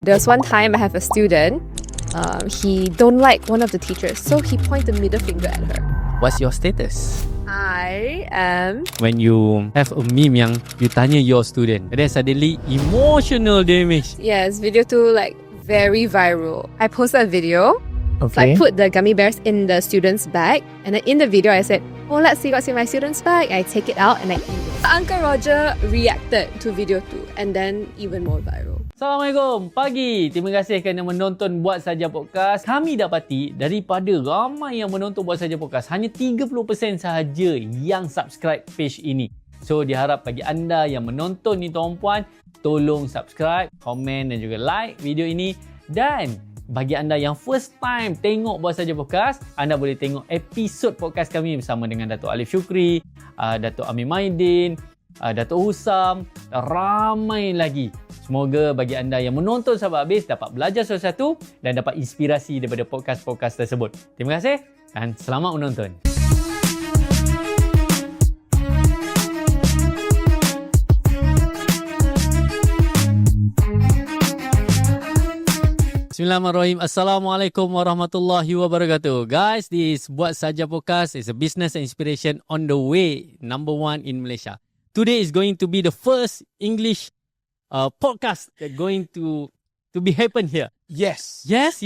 There was one time I have a student, he don't like one of the teachers, so he pointed the middle finger at her. What's your status? I am... When you have a meme yang you tanya your student, and then suddenly emotional damage. Yes, video 2 like very viral. I posted a video. Okay. So I put the gummy bears in the student's bag, and then in the video I said, "Oh, let's see what's in my student's bag." I take it out and I eat it. Uncle Roger reacted to video 2 and then even more viral. Assalamualaikum, pagi. Terima kasih kerana menonton Buat Saja Podcast. Kami dapati daripada ramai yang menonton Buat Saja Podcast, hanya 30% sahaja yang subscribe page ini. So, diharap bagi anda yang menonton ni tuan-puan, tolong subscribe, komen dan juga like video ini. Dan bagi anda yang first time tengok Buat Saja Podcast, anda boleh tengok episod podcast kami bersama dengan Datuk Alif Syukri, Datuk Amir Maidin, Datuk Husam, ramai lagi. Semoga bagi anda yang menonton sampai habis dapat belajar sesuatu dan dapat inspirasi daripada podcast-podcast tersebut. Terima kasih dan selamat menonton. Bismillahirrahmanirrahim. Assalamualaikum warahmatullahi wabarakatuh. Guys, this Buat Saja Podcast is a business and inspiration on the way, number 1 in Malaysia. Today is going to be the first English podcast that going to be happen here. Yes. Yes.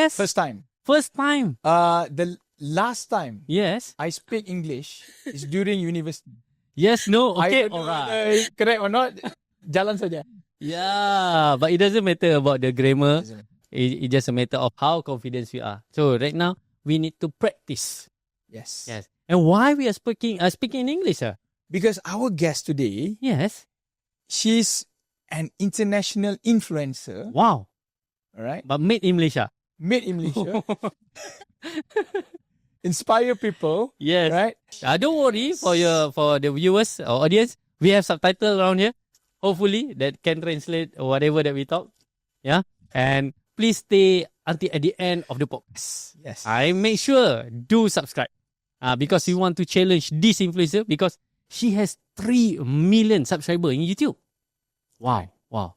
First time. First time. The last time Yes. I speak English is during university. Yes, no. Okay, I don't know alright. correct or not. Jalan saja. Yeah, but it doesn't matter about the grammar. It's just a matter of how confident we are. So right now, we need to practice. Yes. Yes. And why we are speaking in English, sir? Because our guest today, Yes. she's an international influencer. Wow. All right. But made in Malaysia. Made in Malaysia. Inspire people. Yes. Right. Don't worry for the viewers or audience. We have subtitles around here. Hopefully that can translate whatever that we talk. Yeah. And please stay until at the end of the podcast. Yes. I make sure do subscribe. Because we want to challenge this influencer because she has 3 million subscribers in YouTube. Wow. Wow.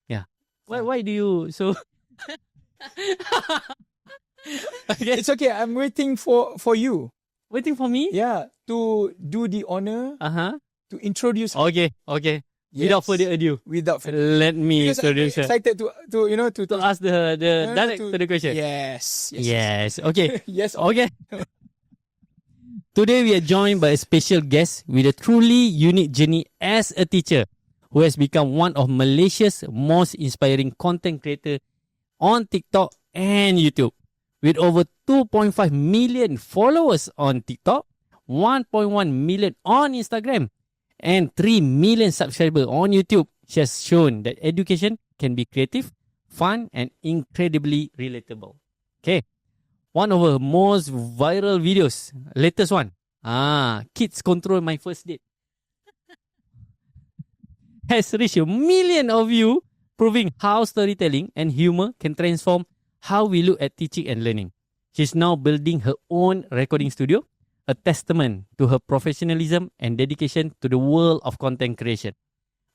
Yeah. Why do you so okay. It's okay. I'm waiting for you. Waiting for me? Yeah. To do the honor to introduce. Okay. Yes. Without further ado. Let me Because I'm introduce her. excited to Ask the direct to the question. Yes. Okay. Yes. Okay. Today we are joined by a special guest with a truly unique journey as a teacher who has become one of Malaysia's most inspiring content creators on TikTok and YouTube. With over 2.5 million followers on TikTok, 1.1 million on Instagram, and 3 million subscribers on YouTube, she has shown that education can be creative, fun, and incredibly relatable. Okay. One of her most viral videos, latest one, Kids Control My First Date, has reached 1 million of views, proving how storytelling and humor can transform how we look at teaching and learning. She's now building her own recording studio, a testament to her professionalism and dedication to the world of content creation.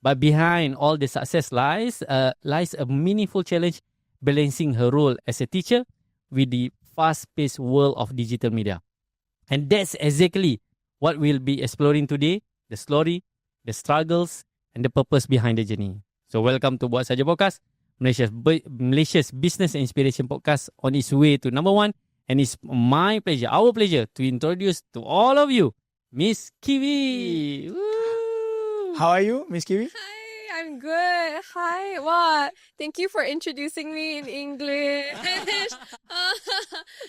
But behind all the success lies a meaningful challenge balancing her role as a teacher with the fast-paced world of digital media. And that's exactly what we'll be exploring today, the story, the struggles, and the purpose behind the journey. So welcome to Buat Saja Podcast, Malaysia's business and inspiration podcast on its way to number 1. And it's my pleasure, our pleasure, to introduce to all of you, Miss Qiwiee. Woo! How are you, Miss Qiwiee? Hi, I'm good. Hi, what? Thank you for introducing me in English.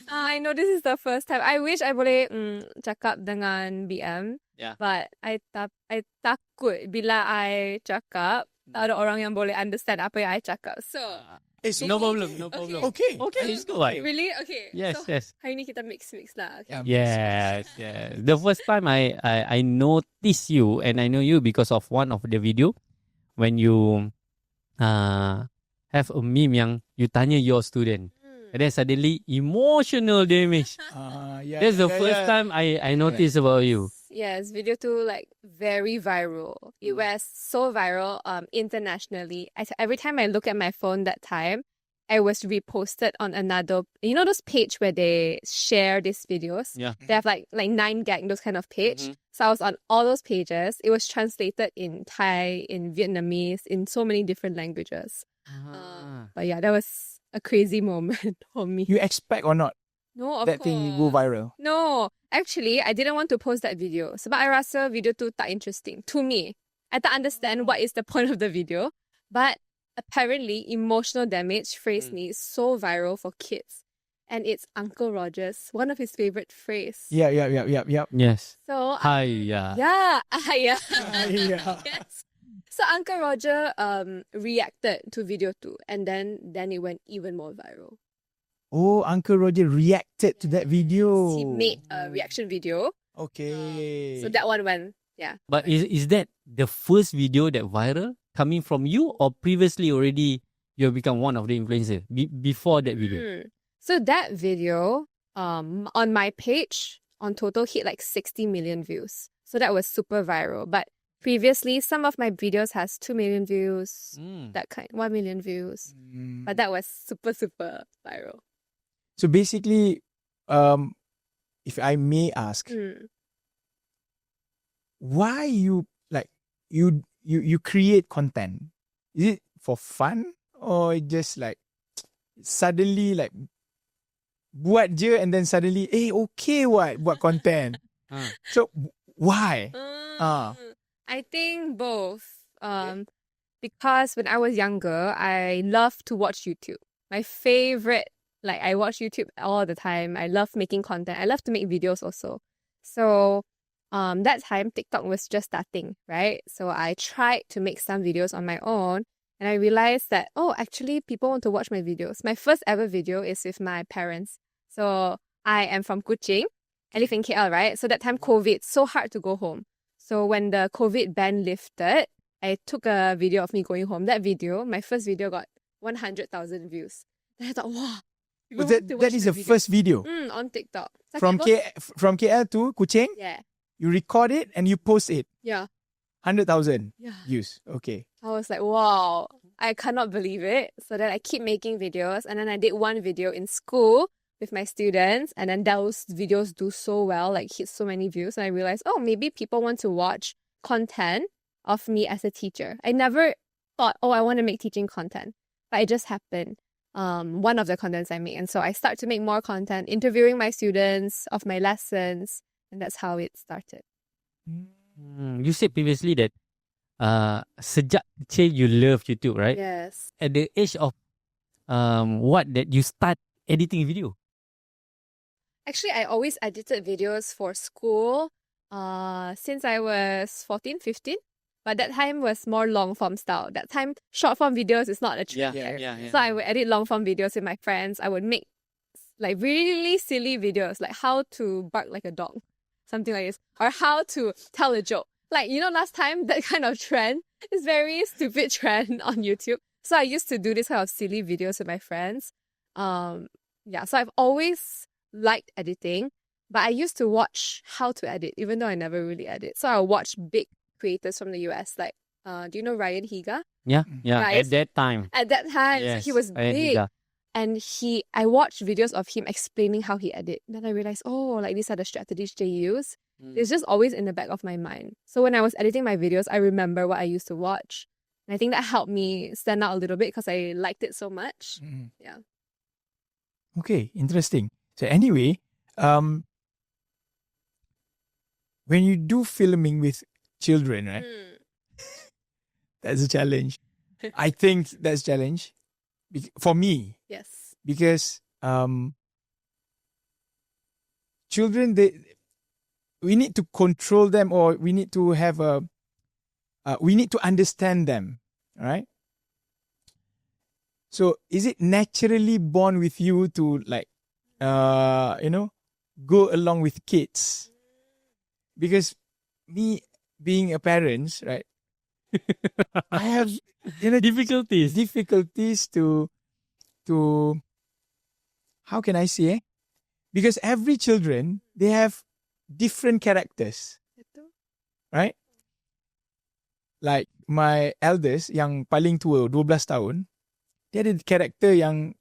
I know this is the first time. I wish I boleh cakap dengan BM. Yeah. But I takut bila I cakap, tak ada orang yang boleh understand apa yang I cakap. So... No problem. Okay. It's good. Right? Really? Okay. Yes, so, yes. Hari ni kita mix lah. Okay. Yes. The first time I noticed you and I know you because of one of the video when you have a meme yang you tanya your student. And then suddenly, emotional damage. Yeah, That's the yeah, first yeah. time I noticed about you. Yes, video 2 like very viral. It was so viral internationally. Every time I look at my phone that time, I was reposted on another, you know those page where they share these videos? Yeah. They have like 9gag, those kind of page. Mhm. So I was on all those pages. It was translated in Thai, in Vietnamese, in so many different languages. But yeah, that was a crazy moment for me. You expect or not No, of that course. thing go viral? No, actually, I didn't want to post that video. Sebab I rasa video tu tak interesting to me. I tak understand what is the point of the video. But apparently, emotional damage phrase ni is so viral for kids. And it's Uncle Roger's, one of his favorite phrase. Yeah. Yes. So, Hiya. yeah. Yeah. Yes. So Uncle Roger reacted to video 2 and then it went even more viral. Oh, Uncle Roger reacted to that video. He made a reaction video. Okay. So that one went, yeah. But is that the first video that viral coming from you, or previously already you have become one of the influencers before that video? So that video on my page on total hit like 60 million views. So that was super viral. But previously, some of my videos has 2 million views, that kind, 1 million views. But that was super, super viral. So basically, if I may ask, why you create content? Is it for fun or just like suddenly like buat je and then suddenly okay buat content? So why? I think both. Because when I was younger, I loved to watch YouTube. My favorite, like I watch YouTube all the time. I love making content. I love to make videos also. So that time TikTok was just starting, right? So I tried to make some videos on my own and I realized that, actually people want to watch my videos. My first ever video is with my parents. So I am from Kuching. I live in KL, right? So that time COVID, so hard to go home. So when the COVID ban lifted, I took a video of me going home. That video, my first video got 100,000 views. And I thought, wow. That is the first video on TikTok. So from KL to Kuching. Yeah. You record it and you post it. Yeah. 100,000 Yeah. views. Okay. I was like, wow, I cannot believe it. So then I keep making videos. And then I did one video in school with my students. And then those videos do so well, like hit so many views. And I realized, maybe people want to watch content of me as a teacher. I never thought, I want to make teaching content. But it just happened. One of the contents I make. And so I start to make more content, interviewing my students of my lessons. And that's how it started. You said previously that sejak kecil you love YouTube, right? Yes. At the age of what that you start editing video? Actually, I always edited videos for school since I was 14, 15. But that time was more long form style. That time, short form videos is not a trend. Yeah. So I would edit long form videos with my friends. I would make like really silly videos, like how to bark like a dog, something like this, or how to tell a joke. Like, last time that kind of trend is very stupid trend on YouTube. So I used to do this kind of silly videos with my friends. So I've always liked editing, but I used to watch how to edit, even though I never really edit. So I watch big creators from the US, like do you know Ryan Higa? Yeah. Right. At that time, yes, he was Ryan big. Higa. And I watched videos of him explaining how he edit. Then I realized, like these are the strategies they use. It's just always in the back of my mind. So when I was editing my videos, I remember what I used to watch. And I think that helped me stand out a little bit because I liked it so much. Yeah. Okay, interesting. So anyway, when you do filming with children, right? That's a challenge. I think that's a challenge for me. Yes. Because children, we need to control them, or we need to have we need to understand them, right? So is it naturally born with you to like, go along with kids? Because me being a parent, right? I have difficulties to how can I say? Because every children, they have different characters. Right? Like my eldest yang paling tua 12 tahun, dia ada character yang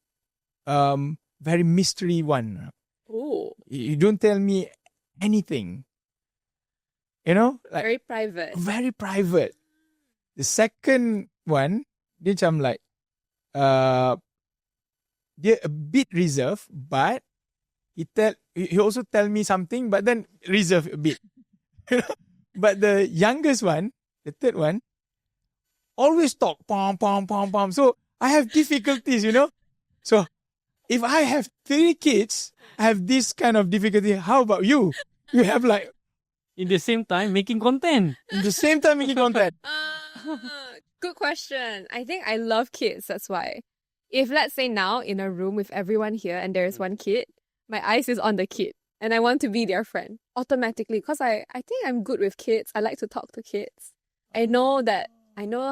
very mystery one. Oh, You don't tell me anything. You know? Like very private. very private. The second one, dia macam like dia a bit reserved, but he also tell me something, but then reserve a bit. You know? But the youngest one, the third one, always talk, pom, pom, pom, pom. So I have difficulties, you know. So if I have 3 kids, I have this kind of difficulty. How about you? You have like In the same time, making content. in the same time making content. Good question. I think I love kids. That's why. If let's say now in a room with everyone here and there is one kid, my eyes is on the kid and I want to be their friend automatically because I think I'm good with kids. I like to talk to kids. I know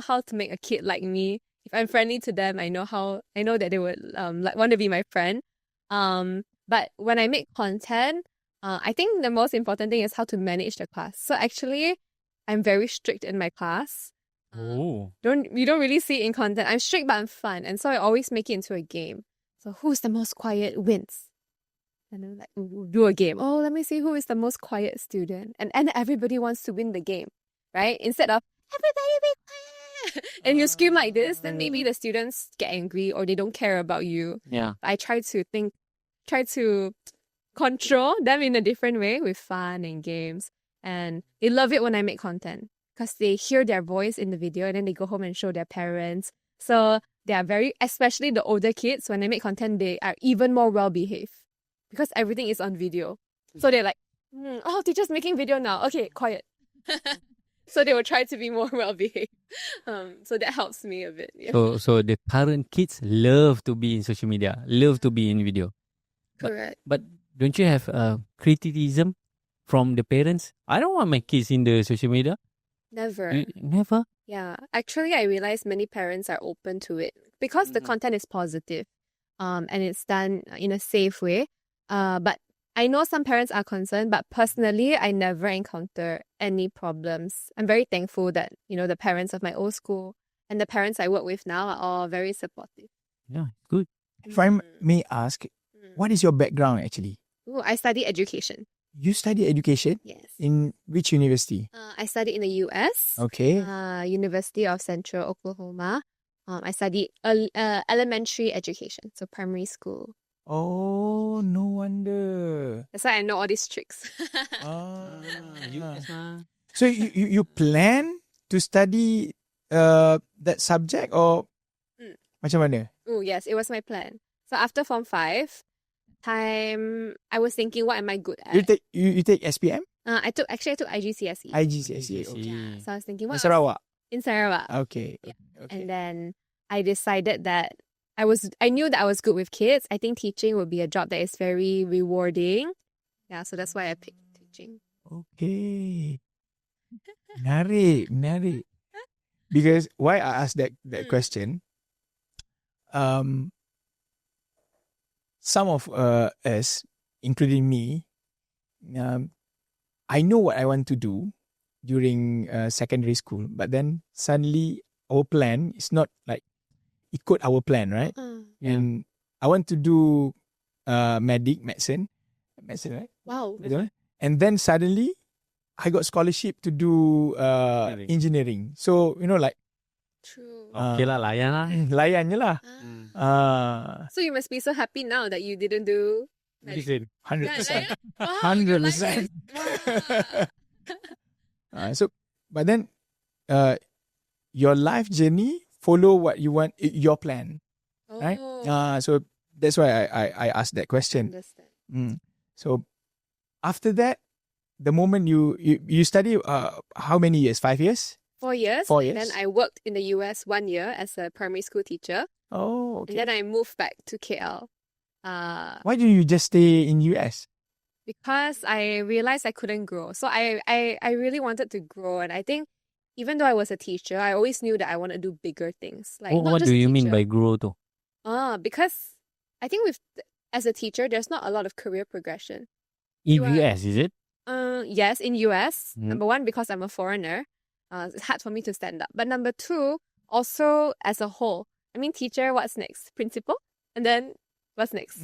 how to make a kid like me. If I'm friendly to them, I know that they would want to be my friend. But when I make content, I think the most important thing is how to manage the class. So actually, I'm very strict in my class. Oh. You don't really see it in content. I'm strict but I'm fun, and so I always make it into a game. So who's the most quiet wins. And then we'll do a game. Oh, let me see who is the most quiet student. And everybody wants to win the game, right? Instead of everybody be quiet. And you scream like this, then maybe the students get angry or they don't care about you. Yeah. I try to control them in a different way with fun and games. And they love it when I make content because they hear their voice in the video and then they go home and show their parents. So they are especially the older kids, when I make content, they are even more well-behaved because everything is on video. So they're like, oh, teacher's making video now. Okay, quiet. So they will try to be more well-behaved. So that helps me a bit. Yeah. So the current kids love to be in social media, love to be in video. Correct. But don't you have criticism from the parents? I don't want my kids in the social media. Never. Never? Yeah. Actually, I realize many parents are open to it because the content is positive and it's done in a safe way. But I know some parents are concerned, but personally, I never encounter any problems. I'm very thankful that, the parents of my old school and the parents I work with now are all very supportive. Yeah, good. If I may ask, what is your background actually? Ooh, I study education. You study education? Yes. In which university? I studied in the US. Okay. University of Central Oklahoma. I studied elementary education, so primary school. Oh, no wonder. That's why I know all these tricks. So you plan to study that subject or macam mana? Oh, yes, it was my plan. So after Form 5, I was thinking, what am I good at? You take SPM? I took IGCSE. IGCSE. Okay. Yeah. So I was thinking, In what Sarawak? in Sarawak. Okay. Yeah. Okay. And then I decided that I knew that I was good with kids. I think teaching would be a job that is very rewarding. Yeah, so that's why I picked teaching. Okay. Menarik. Because why I asked that question, some of us, including me, I know what I want to do during secondary school, but then suddenly our plan is not like ikut our plan, right? And I want to do medicine, right? Wow. And then suddenly I got scholarship to do engineering. So, like True. Okay lah, layan lah. layan je lah. So you must be so happy now that you didn't do Listen. 100%. Wow, 100%. So, but then your life journey follow what you want, your plan, right? So that's why I asked that question. Understand. So after that, the moment you study, how many years? 5 years? 4 years. 4 years. Then I worked in the US 1 year as a primary school teacher. Oh, okay. And then I moved back to KL. Why didn't you just stay in US? Because I realized I couldn't grow. So I really wanted to grow. And I think even though I was a teacher, I always knew that I want to do bigger things. Like not What just do you mean teacher. by grow though? Because I think with as a teacher, there's not a lot of career progression. In You are- US, is it? Yes, in US. Mm. Number one, because I'm a foreigner, it's hard for me to stand up. But number two, also as a whole. I mean, teacher, what's next? Principal? And then what's next?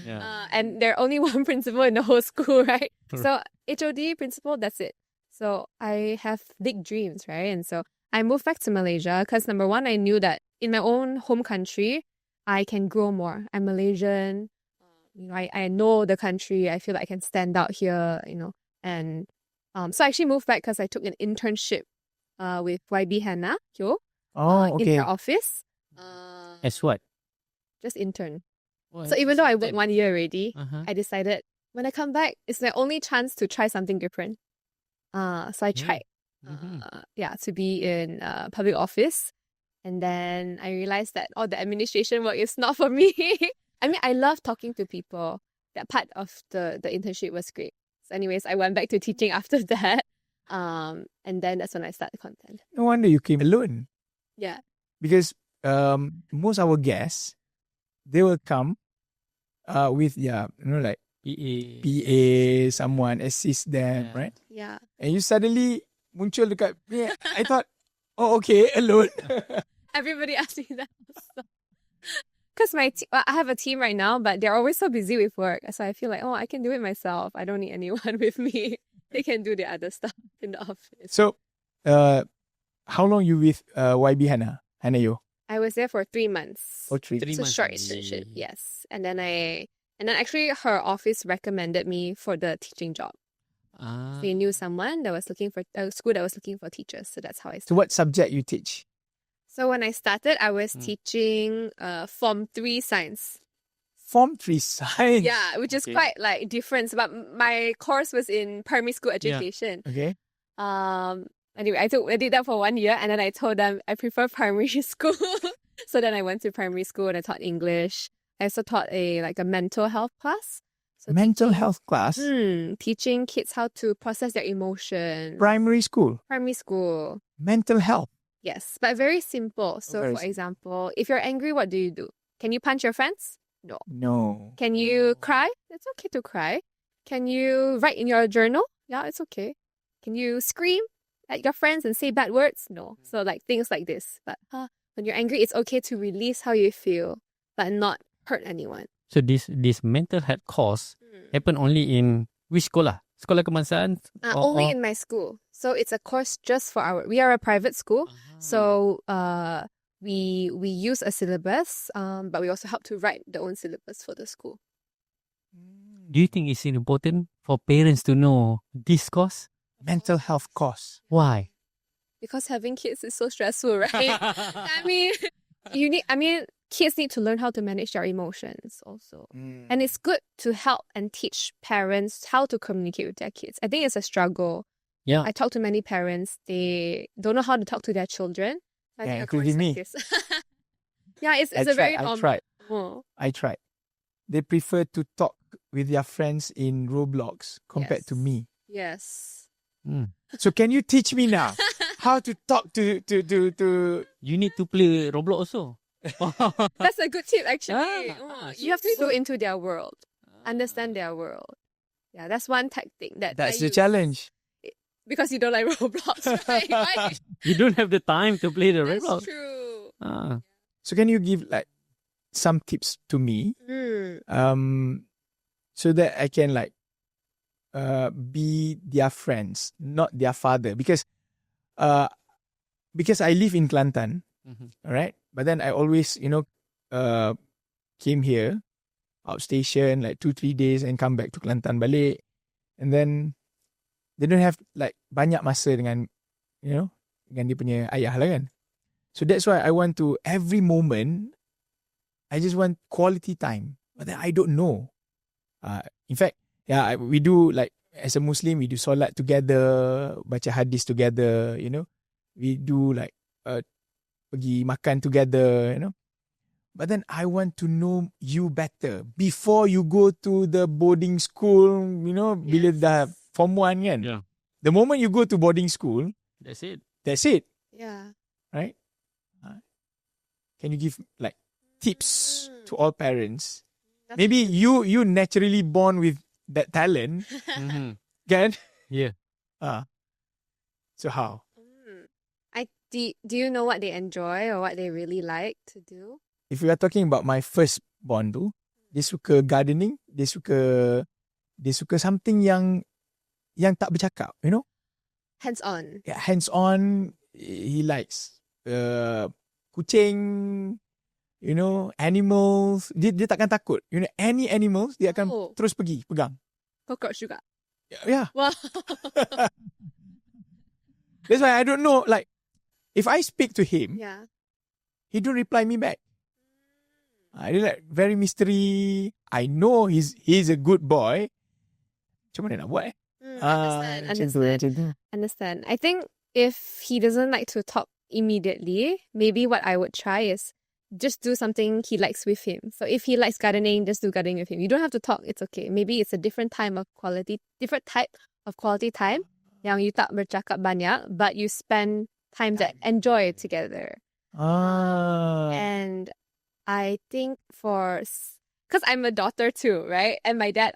Yeah. And there are only one principal in the whole school, right? Sure. So HOD, principal, that's it. So I have big dreams, right? And so I moved back to Malaysia because number one, I knew that in my own home country, I can grow more. I'm Malaysian. I know the country. I feel like I can stand out here, And so I actually moved back because I took an internship with YB Hannah Hyo Oh, in okay. their office. As what? Just intern. Oh, So even though I worked 1 year already, Uh-huh. I decided when I come back, it's my only chance to try something different. So I tried, Mhm. to be in public office. And then I realized that the administration work is not for me. I mean, I love talking to people. That part of the internship was great. So anyways, I went back to teaching after that. And then that's when I started content. No wonder you came alone. Yeah. Because most our guests, they will come with like PA. PA, someone assist them, Yeah. right? Yeah. And you suddenly muncul dekat I thought, oh okay, alone. Everybody asked me that also. Because I have a team right now, but they're always so busy with work. So I feel like, I can do it myself. I don't need anyone with me. They can do the other stuff in the office. So, how long you with YB Hannah Yo? I was there for 3 months. Oh, 3. Three It's a months short only. internship, yes. And then actually her office recommended me for the teaching job. Ah. They knew someone that was looking for a school that was looking for teachers. So that's how I So started. what subject you teach? So when I started, I was teaching Form 3 science. Form 3 science. Yeah, which is Okay. quite like different. But my course was in primary school education. Okay. Anyway, I did that for 1 year, and then I told them I prefer primary school. So then I went to primary school and I taught English. I also taught a mental health class. So Mental health class. teaching kids how to process their emotions. Primary school. Primary school. Mental health. Yes, but very simple. So very for example, if you're angry, what do? Can you punch your friends? No. No. Can you cry? It's okay to cry. Can you write in your journal? Yeah, it's okay. Can you scream at your friends and say bad words? No. So things like this. But when you're angry, it's okay to release how you feel, but not hurt anyone. So this mental health course happen only in which sekolah? Sekolah kebangsaan? Only in my school. So it's a course just for we are a private school. So we use a syllabus, but we also help to write the own syllabus for the school. Do you think it's important for parents to know this course? Mental health course. Why? Because having kids is so stressful, right? I mean, kids need to learn how to manage their emotions also. And it's good to help and teach parents how to communicate with their kids. I think it's a struggle. Yeah. I talk to many parents, they don't know how to talk to their children. I think a course including me. like this. Yeah, it's a very I normal. tried. Oh, I tried. They prefer to talk with their friends in Roblox compared to Yes. me. yes. So can you teach me now how to talk to You need to play Roblox also. That's a good tip, actually. You have to so- go into their world, understand their world. Yeah, that's one tactic that That's I the use. challenge. Because you don't like Roblox, right? Right? You don't have the time to play the That's Roblox. true. So can you give some tips to me so that I can be their friends, not their father, because I live in Kelantan, all right? But then I always came here outstation 2-3 days and come back to Kelantan balik, and then they don't have banyak masa dengan dengan dia punya ayah lah kan. So that's why I want to every moment I just want quality time, but then I don't know. In fact, we do as a Muslim, we do solat together, baca hadis together, we do pergi makan together, But then I want to know you better before you go to the boarding school, bila dah form 1 kan. Yeah. The moment you go to boarding school, That's it. that's it, Yeah. right? Can you give tips to all parents maybe you naturally born with that talent, Mhm. kan? Yeah. So how? Do you know what they enjoy or what they really like to do? If we are talking about my first born tu, dia suka gardening, dia suka something yang tak bercakap, you know? Hands on. Yeah, hands on. He likes kucing, you know, animals. Dia takkan takut. You know, any animals dia akan terus pergi pegang. Cockroach juga. Yeah. Wow. That's why I don't know, like, if I speak to him, Yeah. he don't reply me back. I like very mystery. I know he's a good boy. Macam mana nak buat Understand. I think if he doesn't like to talk immediately, maybe what I would try is just do something he likes with him. So if he likes gardening, just do gardening with him. You don't have to talk. It's okay. Maybe it's a different type of quality time yang you tak bercakap banyak, but you spend time to enjoy it together. And I think because I'm a daughter too, right? And my dad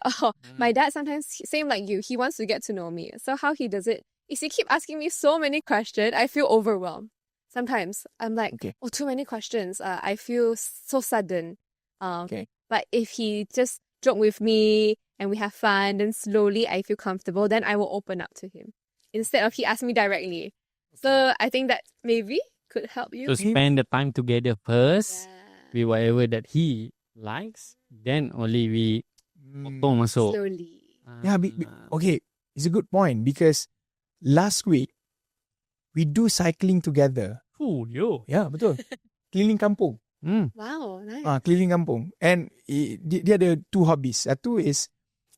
sometimes, same like you, he wants to get to know me. So how he does it is he keep asking me so many questions. I feel overwhelmed. Sometimes I'm like, too many questions. I feel so sudden. But if he just joke with me and we have fun, then slowly I feel comfortable, then I will open up to him instead of he asking me directly. So I think that maybe could help you. So spend the time together first with whatever that he likes, then only we masuk. Slowly. Yeah, okay. It's a good point because last week we do cycling together. Oh, yo. Yeah, betul. Keliling kampung. Wow, nice. Keliling kampung. And dia ada two hobbies. Satu is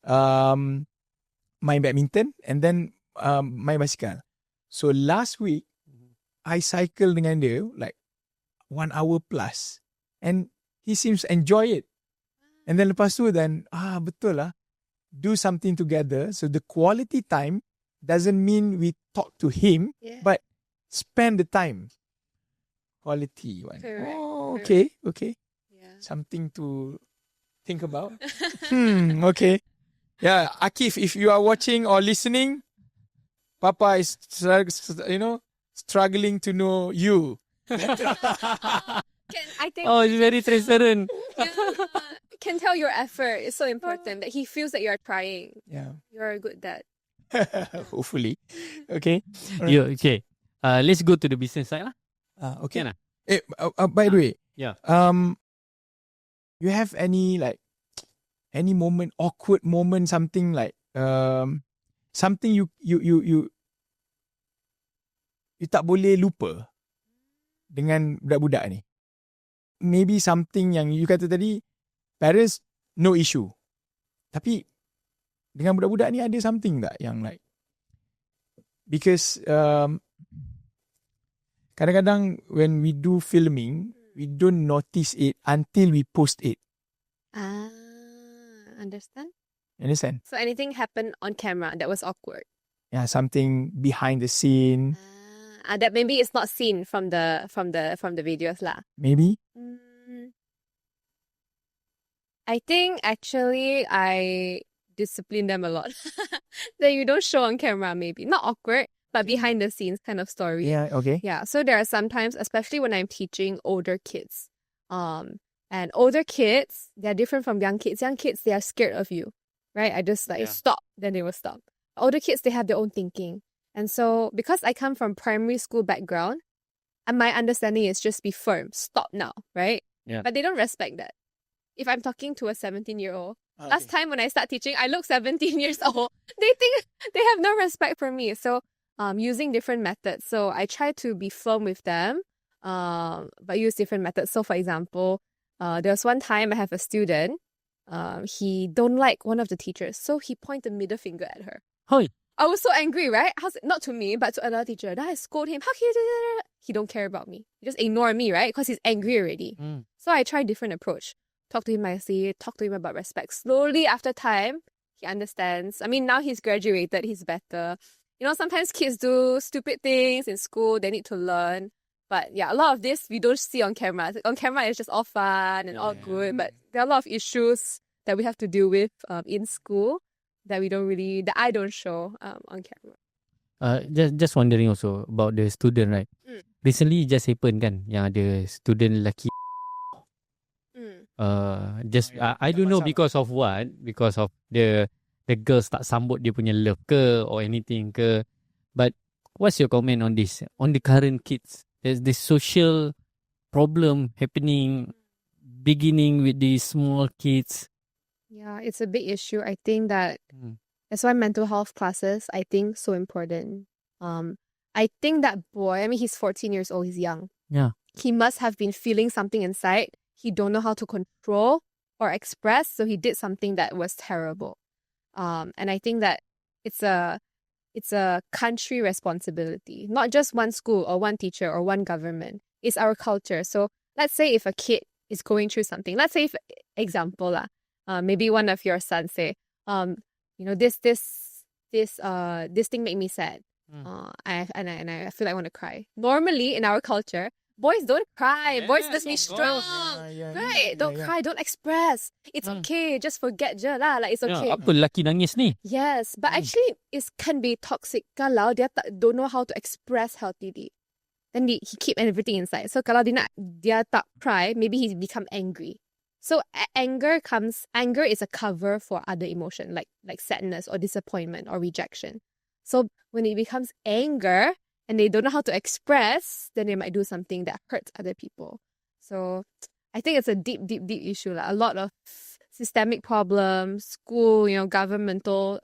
main badminton and then main basikal. So last week I cycle dengan dia like 1 hour plus and he seems to enjoy it. And then lepas tu betul lah, do something together. So the quality time doesn't mean we talk to him, but spend the time. Quality one. Correct. Oh, okay. Yeah. Something to think about. Okay. Yeah, Akif, if you are watching or listening, Papa is struggling to know you. I think It's very transparent. can tell your effort is so important that he feels that you're trying. Yeah. You're a good dad. Hopefully. Okay. Yeah, okay. Let's go to the business side lah. Okay. Can By the way, yeah. You have any moment, awkward moment, something like something you tak boleh lupa dengan budak-budak ni? Maybe something yang you kata tadi, parents no issue. Tapi dengan budak-budak ni ada something tak yang like, because kadang-kadang when we do filming, we don't notice it until we post it. Understand? Understand? So anything happened on camera that was awkward? Yeah, something behind the scene. That maybe it's not seen from the videos lah. Maybe? I think actually I discipline them a lot. That you don't show on camera maybe. Not awkward, but behind the scenes kind of story. Yeah, okay. Yeah, so there are sometimes, especially when I'm teaching older kids, and older kids, they're different from young kids. Young kids, they are scared of you, right? I just stop, then they will stop. Older kids, they have their own thinking. And so because I come from primary school background, and my understanding is just be firm, stop now, right? Yeah. But they don't respect that. If I'm talking to a 17-year-old, last time when I start teaching, I look 17 years old. They think they have no respect for me. So using different methods. So I try to be firm with them, but use different methods. So for example, there was one time I have a student, he don't like one of the teachers. So he pointed middle finger at her. Hi. I was so angry, right? Not to me, but to another teacher. Then I scold him. How can you do that? He don't care about me. He just ignore me, right? Because he's angry already. So I try different approach. Talk to him nicely. Talk to him about respect. Slowly, after time, he understands. I mean, now he's graduated. He's better. You know, sometimes kids do stupid things in school. They need to learn. But yeah, a lot of this we don't see on camera. On camera, it's just all fun and all good. But there are a lot of issues that we have to deal with in school that I don't show on camera. Just wondering also about the student, right? Recently just happened kan yang ada student lelaki. I don't know because of what, because of the girls tak sambut dia punya love ke or anything ke, but what's your comment on this, on the current kids? There's this social problem happening beginning with these small kids. Yeah, it's a big issue. I think that that's why mental health classes, I think, so important. I think that boy, I mean, he's 14 years old, he's young. Yeah. He must have been feeling something inside. He don't know how to control or express, so he did something that was terrible. And I think that it's a country responsibility, not just one school or one teacher or one government. It's our culture. So let's say if a kid is going through something, let's say if, example maybe one of your sons say, this thing made me sad. I feel like I want to cry. Normally in our culture, boys don't cry. Boys just be strong. Right? Don't cry. Don't express. It's okay. Just forget je lah. Like it's okay. Apa lelaki nangis ni? Yes, but actually it can be toxic kalau dia don't know how to express healthily. Then he keep everything inside. So kalau dia tak cry, maybe he become angry. So anger is a cover for other emotion like sadness or disappointment or rejection. So when it becomes anger and they don't know how to express, then they might do something that hurts other people. So I think it's a deep issue. Like a lot of systemic problems, school, governmental,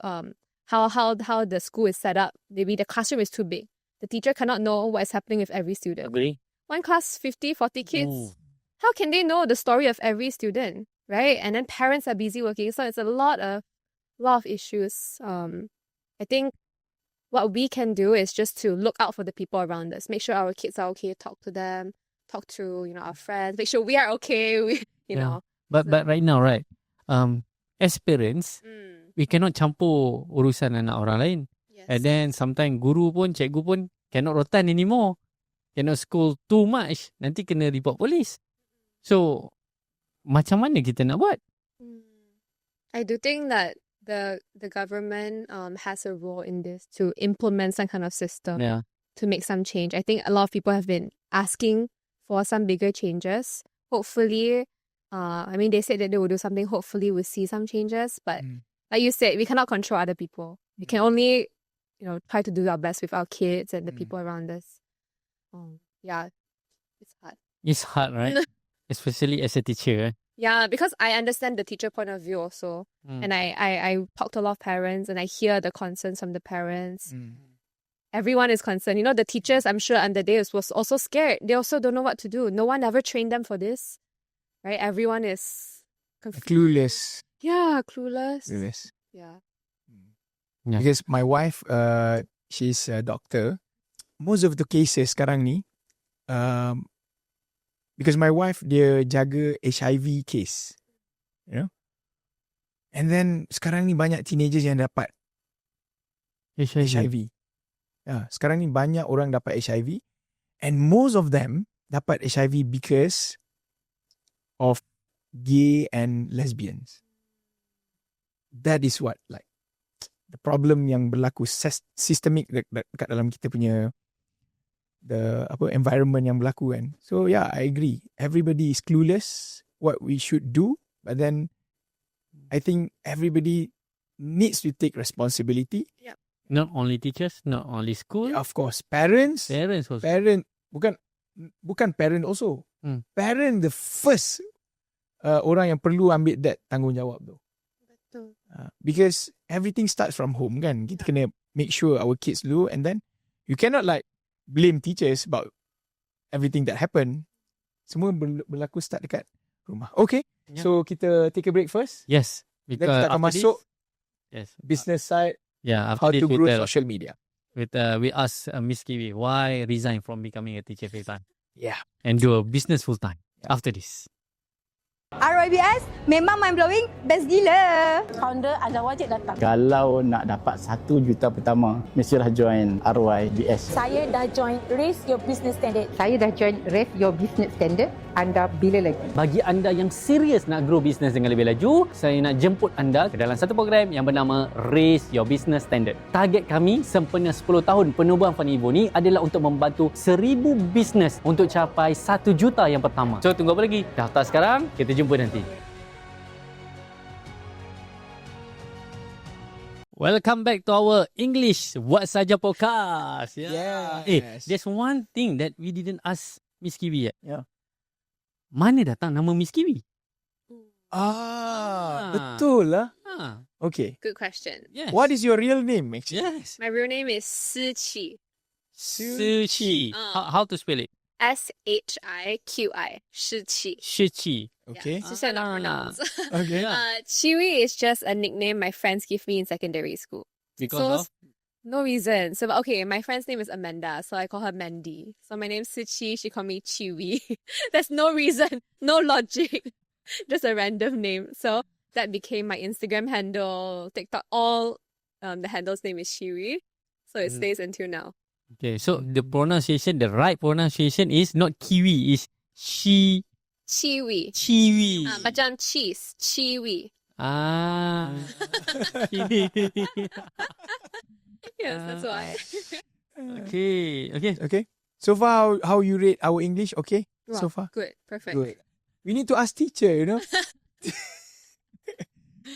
how the school is set up. Maybe the classroom is too big. The teacher cannot know what is happening with every student. Agree. One class, 50, 40 kids. Ooh. How can they know the story of every student, right? And then parents are busy working. So it's a lot of issues. I think what we can do is just to look out for the people around us. Make sure our kids are okay. Talk to them. Talk to, our friends. Make sure we are okay. Know. But right now, right? As parents, we cannot campur urusan anak orang lain. Yes. And then sometimes cikgu pun cannot rotan anymore. Cannot school too much. Nanti kena report polis. So, macam mana kita nak buat? I do think that the government has a role in this to implement some kind of system to make some change. I think a lot of people have been asking for some bigger changes. Hopefully, they said that they will do something. Hopefully, we'll see some changes. But like you said, we cannot control other people. We can only, try to do our best with our kids and the people around us. It's hard. It's hard, right? Especially as a teacher. Yeah, because I understand the teacher point of view also. And I talk to a lot of parents and I hear the concerns from the parents. Everyone is concerned. The teachers, I'm sure, and the day was also scared. They also don't know what to do. No one ever trained them for this. Right? Everyone is confused. Clueless. Yeah, clueless. Yeah. Because my wife, she's a doctor. Most of the cases sekarang ni, because my wife, dia jaga HIV case. And then sekarang ni banyak teenagers yang dapat HIV. Sekarang ni banyak orang dapat HIV. And most of them dapat HIV because of gay and lesbians. That is what, like, the problem yang berlaku systemic dekat dalam kita punya environment yang berlaku kan. So yeah, I agree. Everybody is clueless what we should do, but then I think everybody needs to take responsibility. Yeah. Not only teachers, not only school. Yeah, of course, parents also. Bukan parent also. Parent the first orang yang perlu ambil that tanggungjawab tu. Betul. Because everything starts from home kan. Kita kena make sure our kids do, and then you cannot like blame teachers about everything that happened. Semua berlaku start dekat rumah. Okay, so kita take a break first. Yes. Then kita akan masuk business side. Yeah, how to grow social media. We ask Miss Qiwiee why resign from becoming a teacher full time. Yeah. And do a business full time after this. RYBS Memang mind-blowing, best gila. Founder ada wajib datang. Kalau nak dapat 1 juta pertama, mestilah join RYBS. Saya dah join Raise Your Business Standard. Saya dah join Raise Your Business Standard. Anda bila lagi? Bagi anda yang serius nak grow bisnes dengan lebih laju, saya nak jemput anda ke dalam satu program yang bernama Raise Your Business Standard. Target kami sempena 10 tahun penubuhan Fani Ibu ni adalah untuk membantu 1000 bisnes untuk capai 1 juta yang pertama. So tunggu apa lagi? Daftar sekarang, kita jumpa nanti. Welcome back to our English What Saja podcast. Yes. There's one thing that we didn't ask Miss Qiwiee yet. Yeah. Mana datang nama Miss Qiwiee? Betul lah. Okay. Good question. Yes. What is your real name actually? Yes. My real name is Siqi. Siqi. How to spell it? Shiqi. Siqi. Siqi. Okay. Yeah, just a long pronounce. Okay. Qiwiee is just a nickname my friends give me in secondary school. Because of? No reason. So, okay, my friend's name is Amanda, so I call her Mandy. So my name's Siqi, she called me Qiwiee. There's no reason, no logic, just a random name. So that became my Instagram handle, TikTok, all the handle's name is Qiwiee. So it stays until now. Okay, so the pronunciation, the right pronunciation is not Qiwiee, is Qiwiee. Qiwiee. Macam cheese, Qiwiee. Yes, that's why. Okay. So far, how you rate our English? Okay. Wow, So far, good, perfect. good. We need to ask teacher, you know.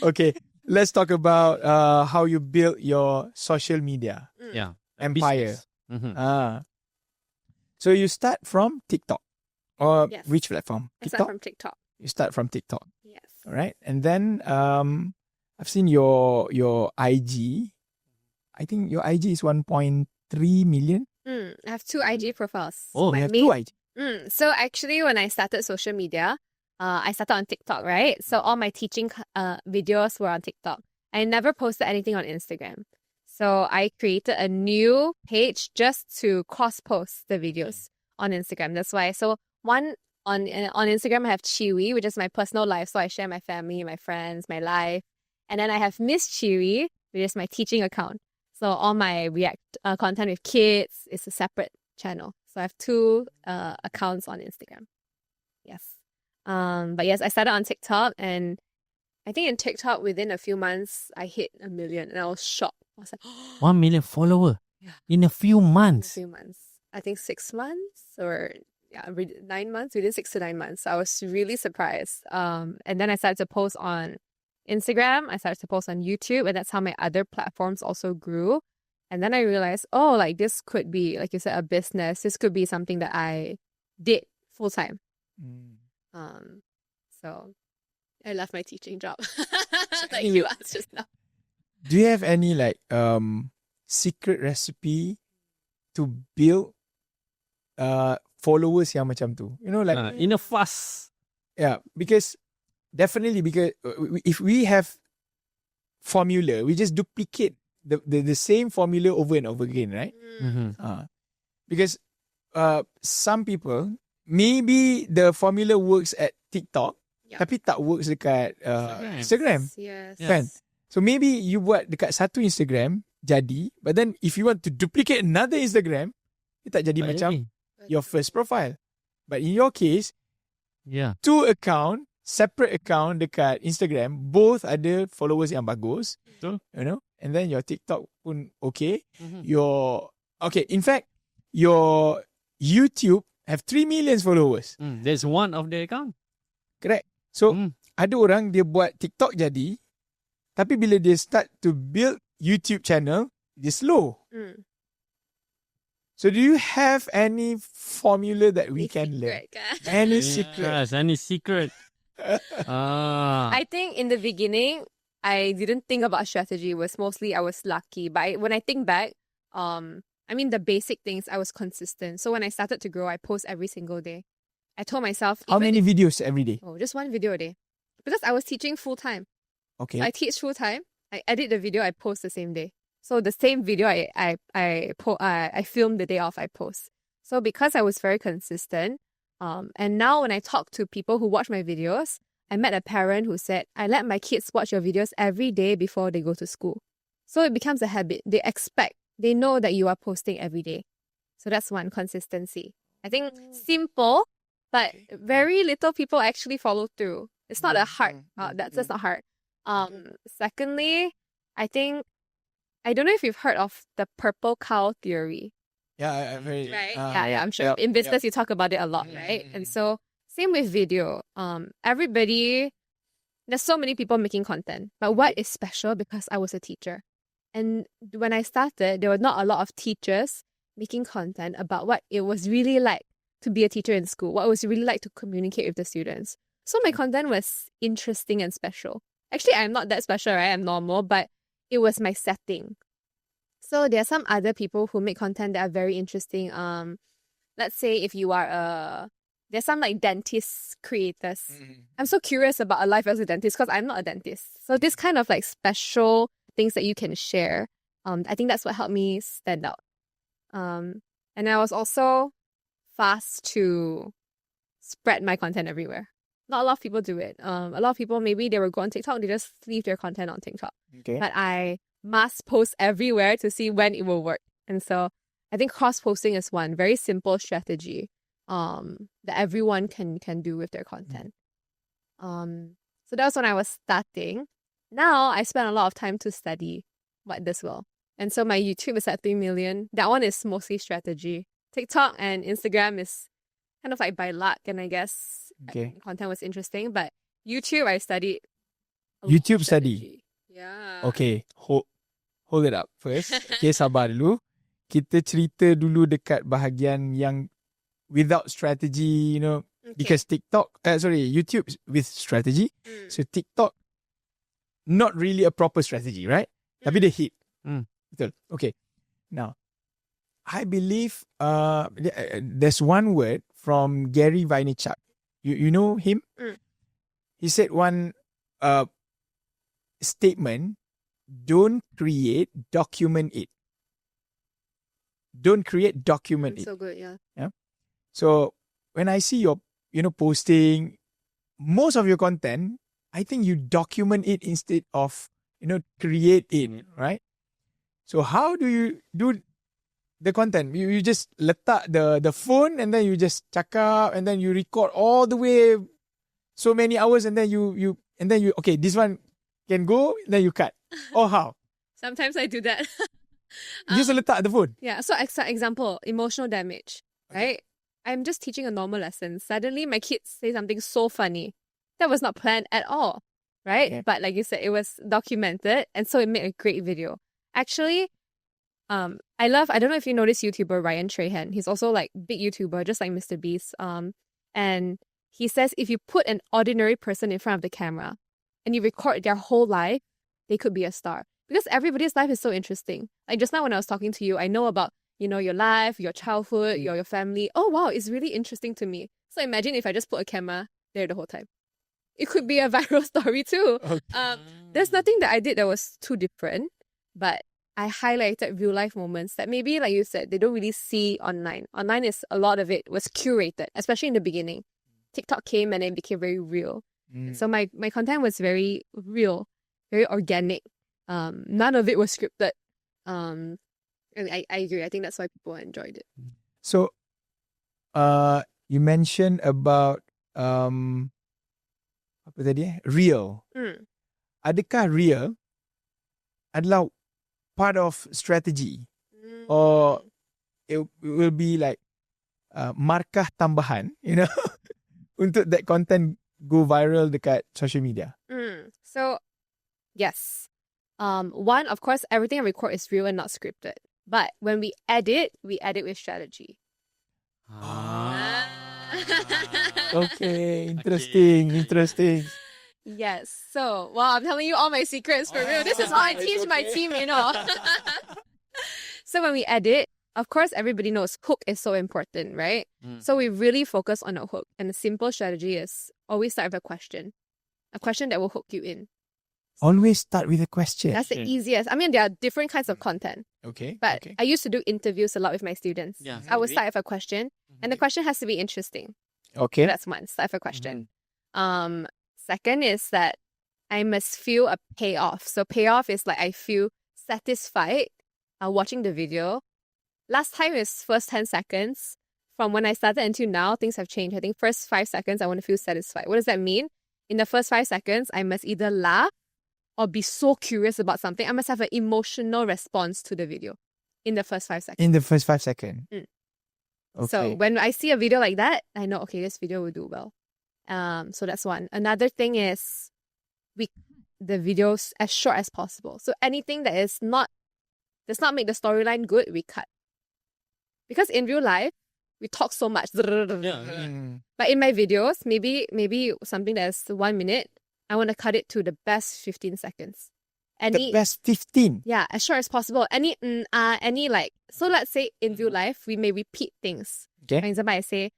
Okay. Let's talk about how you built your social media Yeah. empire. Mhm. So you start from TikTok or Yes. which platform? I start TikTok. from TikTok. You start from TikTok, Yes. all right? And then I've seen your IG. I think your IG is 1.3 million. I have 2 IG profiles. Oh, You My have main- 2 IG. So actually, when I started social media, I started on TikTok, right? So all my teaching videos were on TikTok. I never posted anything on Instagram. So I created a new page just to cross-post the videos on Instagram. That's why. So one on Instagram, I have Qiwiee, which is my personal life. So I share my family, my friends, my life. And then I have Miss Qiwiee, which is my teaching account. So all my React content with kids is a separate channel. So I have 2 accounts on Instagram. Yes. But yes, I started on TikTok, and I think in TikTok within a few months I hit 1 million, and I was shocked. I was like, 1 million follower in a few in a months. few months. I think 6 months or 9 months, within 6 to 9 months. So I was really surprised. And then I started to post on Instagram, I started to post on YouTube, and that's how my other platforms also grew. And then I realized, like this could be, like you said, a business. This could be something that I did full time. So I left my teaching job. Like you asked just now. Do you have any like secret recipe to build followers yang macam tu? You know, like In a fast. yeah, because if we have formula, we just duplicate the same formula over and over again, right? Because some people, maybe the formula works at TikTok, Yeah. tapi tak works dekat Instagram. Yes. Kan? So maybe you buat dekat satu Instagram jadi, but then if you want to duplicate another Instagram, dia tak jadi macam your first profile. But in your case, Yeah. 2 account, separate account dekat Instagram, both ada followers yang bagus. Betul. You know? And then your TikTok pun okay. Mhm. In fact, your YouTube have 3 million followers. There's one of the account. Correct. So, ada orang dia buat TikTok jadi, tapi bila dia start to build YouTube channel, dia slow. So do you have any formula that we can learn? Secret, kan? Any secret? Yes, any secret. I think in the beginning, I didn't think about strategy. It was mostly I was lucky. But when I think back, the basic things, I was consistent. So when I started to grow, I post every single day. I told myself, How many videos every day? just 1 video a day. Because I was teaching full time. Okay. I teach full time. I edit the video, I post the same day. So the same video I filmed the day off, I post. So because I was very consistent, and now when I talk to people who watch my videos, I met a parent who said, I let my kids watch your videos every day before they go to school. So it becomes a habit. They know that you are posting every day. So that's one, consistency. I think simple, but very little people actually follow through. It's not a hard, that's not hard. Secondly, I think, I don't know if you've heard of the purple cow theory. Yeah, I'm very... Right? Yeah, I'm sure. In business, you talk about it a lot, right? And so, same with video. There's so many people making content. But what is special, because I was a teacher. And when I started, there were not a lot of teachers making content about what it was really like to be a teacher in school, what it was really like to communicate with the students. So my content was interesting and special. Actually, I'm not that special, right? I'm normal, but it was my setting. So there are some other people who make content that are very interesting. Let's say if you are there's some like dentist creators. I'm so curious about a life as a dentist because I'm not a dentist. So this kind of like special things that you can share, I think that's what helped me stand out. And I was also fast to spread my content everywhere. Not a lot of people do it. A lot of people, maybe they will go on TikTok, they just leave their content on TikTok. Okay. But I must post everywhere to see when it will work. And so I think cross-posting is one very simple strategy that everyone can do with their content. So that was when I was starting. Now I spend a lot of time to study what this will. And so my YouTube is at 3 million. That one is mostly strategy. TikTok and Instagram is kind of like by luck, and I guess content was interesting. But YouTube, I studied a lot of YouTube study? strategy. Yeah. Okay, hold it up first. Okay, sabar dulu. Kita cerita dulu dekat bahagian yang without strategy, you know, because YouTube with strategy. So TikTok, not really a proper strategy, right? Tapi dia hit. Betul. Okay. Now, I believe there's one word from Gary Vaynerchuk. You know him? He said one statement, don't create, document it. Don't create, document it. So good, yeah. So when I see your, posting, most of your content, I think you document it instead of, create it, right? So how do you do the content? You just letak the phone and then you just cakap and then you record all the way so many hours and then you okay, this one can go, then you cut. Or how? Sometimes I do that. You just letak the phone. Yeah, so example, emotional damage, right? I'm just teaching a normal lesson. Suddenly my kids say something so funny. That was not planned at all, right? Yeah. But like you said, it was documented and so it made a great video. Actually, I don't know if you know this YouTuber, Ryan Trahan. He's also like big YouTuber, just like Mr. Beast. And he says if you put an ordinary person in front of the camera and you record their whole life, they could be a star. Because everybody's life is so interesting. Like just now when I was talking to you, I know about, your life, your childhood, your family. Oh, wow, it's really interesting to me. So imagine if I just put a camera there the whole time. It could be a viral story too. Okay. There's nothing that I did that was too different, but I highlighted real life moments that maybe, like you said, they don't really see online. Online is a lot of it was curated, especially in the beginning. TikTok came and it became very real. So my content was very real, very organic. None of it was scripted. I agree. I think that's why people enjoyed it. So, you mentioned about apa tadi? Real. Adakah real adalah part of strategy, or it will be like markah tambahan, untuk that content go viral dekat social media? So, yes. One, of course, everything I record is real and not scripted. But when we edit with strategy. Okay, interesting. Yes. So, wow, I'm telling you all my secrets for real. This is how I teach my team, So when we edit, of course, everybody knows hook is so important, right? So we really focus on a hook. And the simple strategy is always start with a question that will hook you in. Always start with a question. That's the easiest. I mean, there are different kinds of content. Okay. But I used to do interviews a lot with my students. Yeah. I would start with a question, and the question has to be interesting. Okay. That's one. Start with a question. Second is that I must feel a payoff. So payoff is like I feel satisfied watching the video. Last time is first 10 seconds. From when I started until now, things have changed. I think first 5 seconds, I want to feel satisfied. What does that mean? In the first 5 seconds, I must either laugh or be so curious about something. I must have an emotional response to the video in the first 5 seconds. In the first 5 seconds. Mm. Okay. So when I see a video like that, I know, okay, this video will do well. So that's one. Another thing is we the videos as short as possible. So anything that does not make the storyline good, we cut. Because in real life, we talk so much. But in my videos, maybe something that's 1 minute, I want to cut it to the best 15 seconds. The best 15? Yeah, as short as possible. Any like, so let's say in real life, we may repeat things. Okay. For example, I say,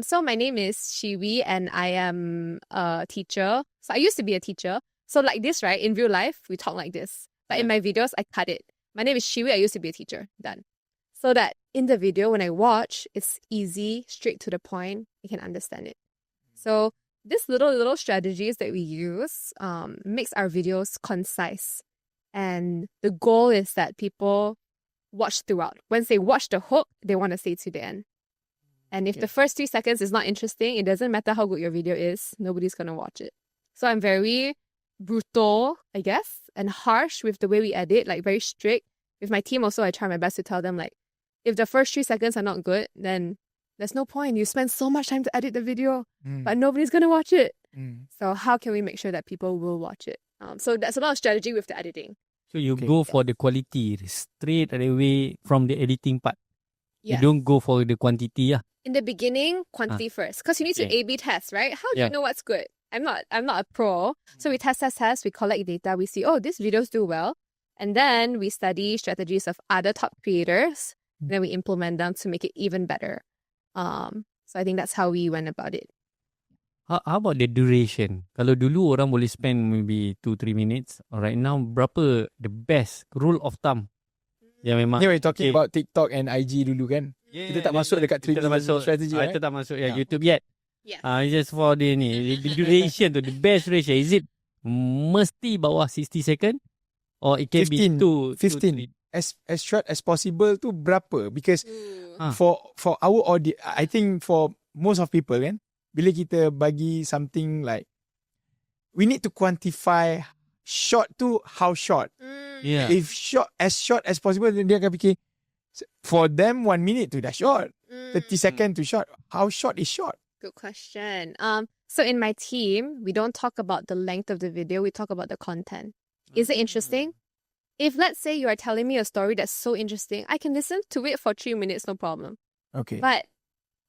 so my name is Qiwiee and I am a teacher. So I used to be a teacher. So like this, right? In real life, we talk like this. But in my videos, I cut it. My name is Qiwiee. I used to be a teacher. Done. So that in the video, when I watch, it's easy, straight to the point. You can understand it. So these little strategies that we use makes our videos concise. And the goal is that people watch throughout. Once they watch the hook, they want to stay to the end. And if the first 3 seconds is not interesting, it doesn't matter how good your video is. Nobody's going to watch it. So I'm very brutal, I guess, and harsh with the way we edit, like very strict. With my team also, I try my best to tell them, like, if the first 3 seconds are not good, then there's no point. You spend so much time to edit the video, but nobody's going to watch it. So how can we make sure that people will watch it? So that's a lot of strategy with the editing. So you go for the quality straight away from the editing part. Yes. You don't go for the quantity. In the beginning, quantity first. Because you need to A/B test, right? How do you know what's good? I'm not a pro. So we test, we collect data, we see, oh, these videos do well. And then we study strategies of other top creators. Then we implement them to make it even better. So I think that's how we went about it. How about the duration? Kalau dulu orang boleh spend maybe 2-3 minutes. Right now, berapa the best rule of thumb? Yang memang. Ni we're talking about TikTok and IG dulu kan? Kita tak masuk dekat 3 minute strategy, right? Kita tak masuk YouTube yet. Yes. Just for the duration to the best duration. Is it mesti bawah 60 second? Or it can 15, be 15. As short as possible tu berapa? Because for our audience, I think for most of people kan, bila kita bagi something like, we need to quantify short tu how short. Yeah. If short as possible, then dia akan fikir, for them 1 minute tu dah short. 30 second tu short. How short is short? Good question. So in my team, we don't talk about the length of the video. We talk about the content. Is it interesting? If let's say you are telling me a story that's so interesting, I can listen to it for 3 minutes, no problem. Okay. But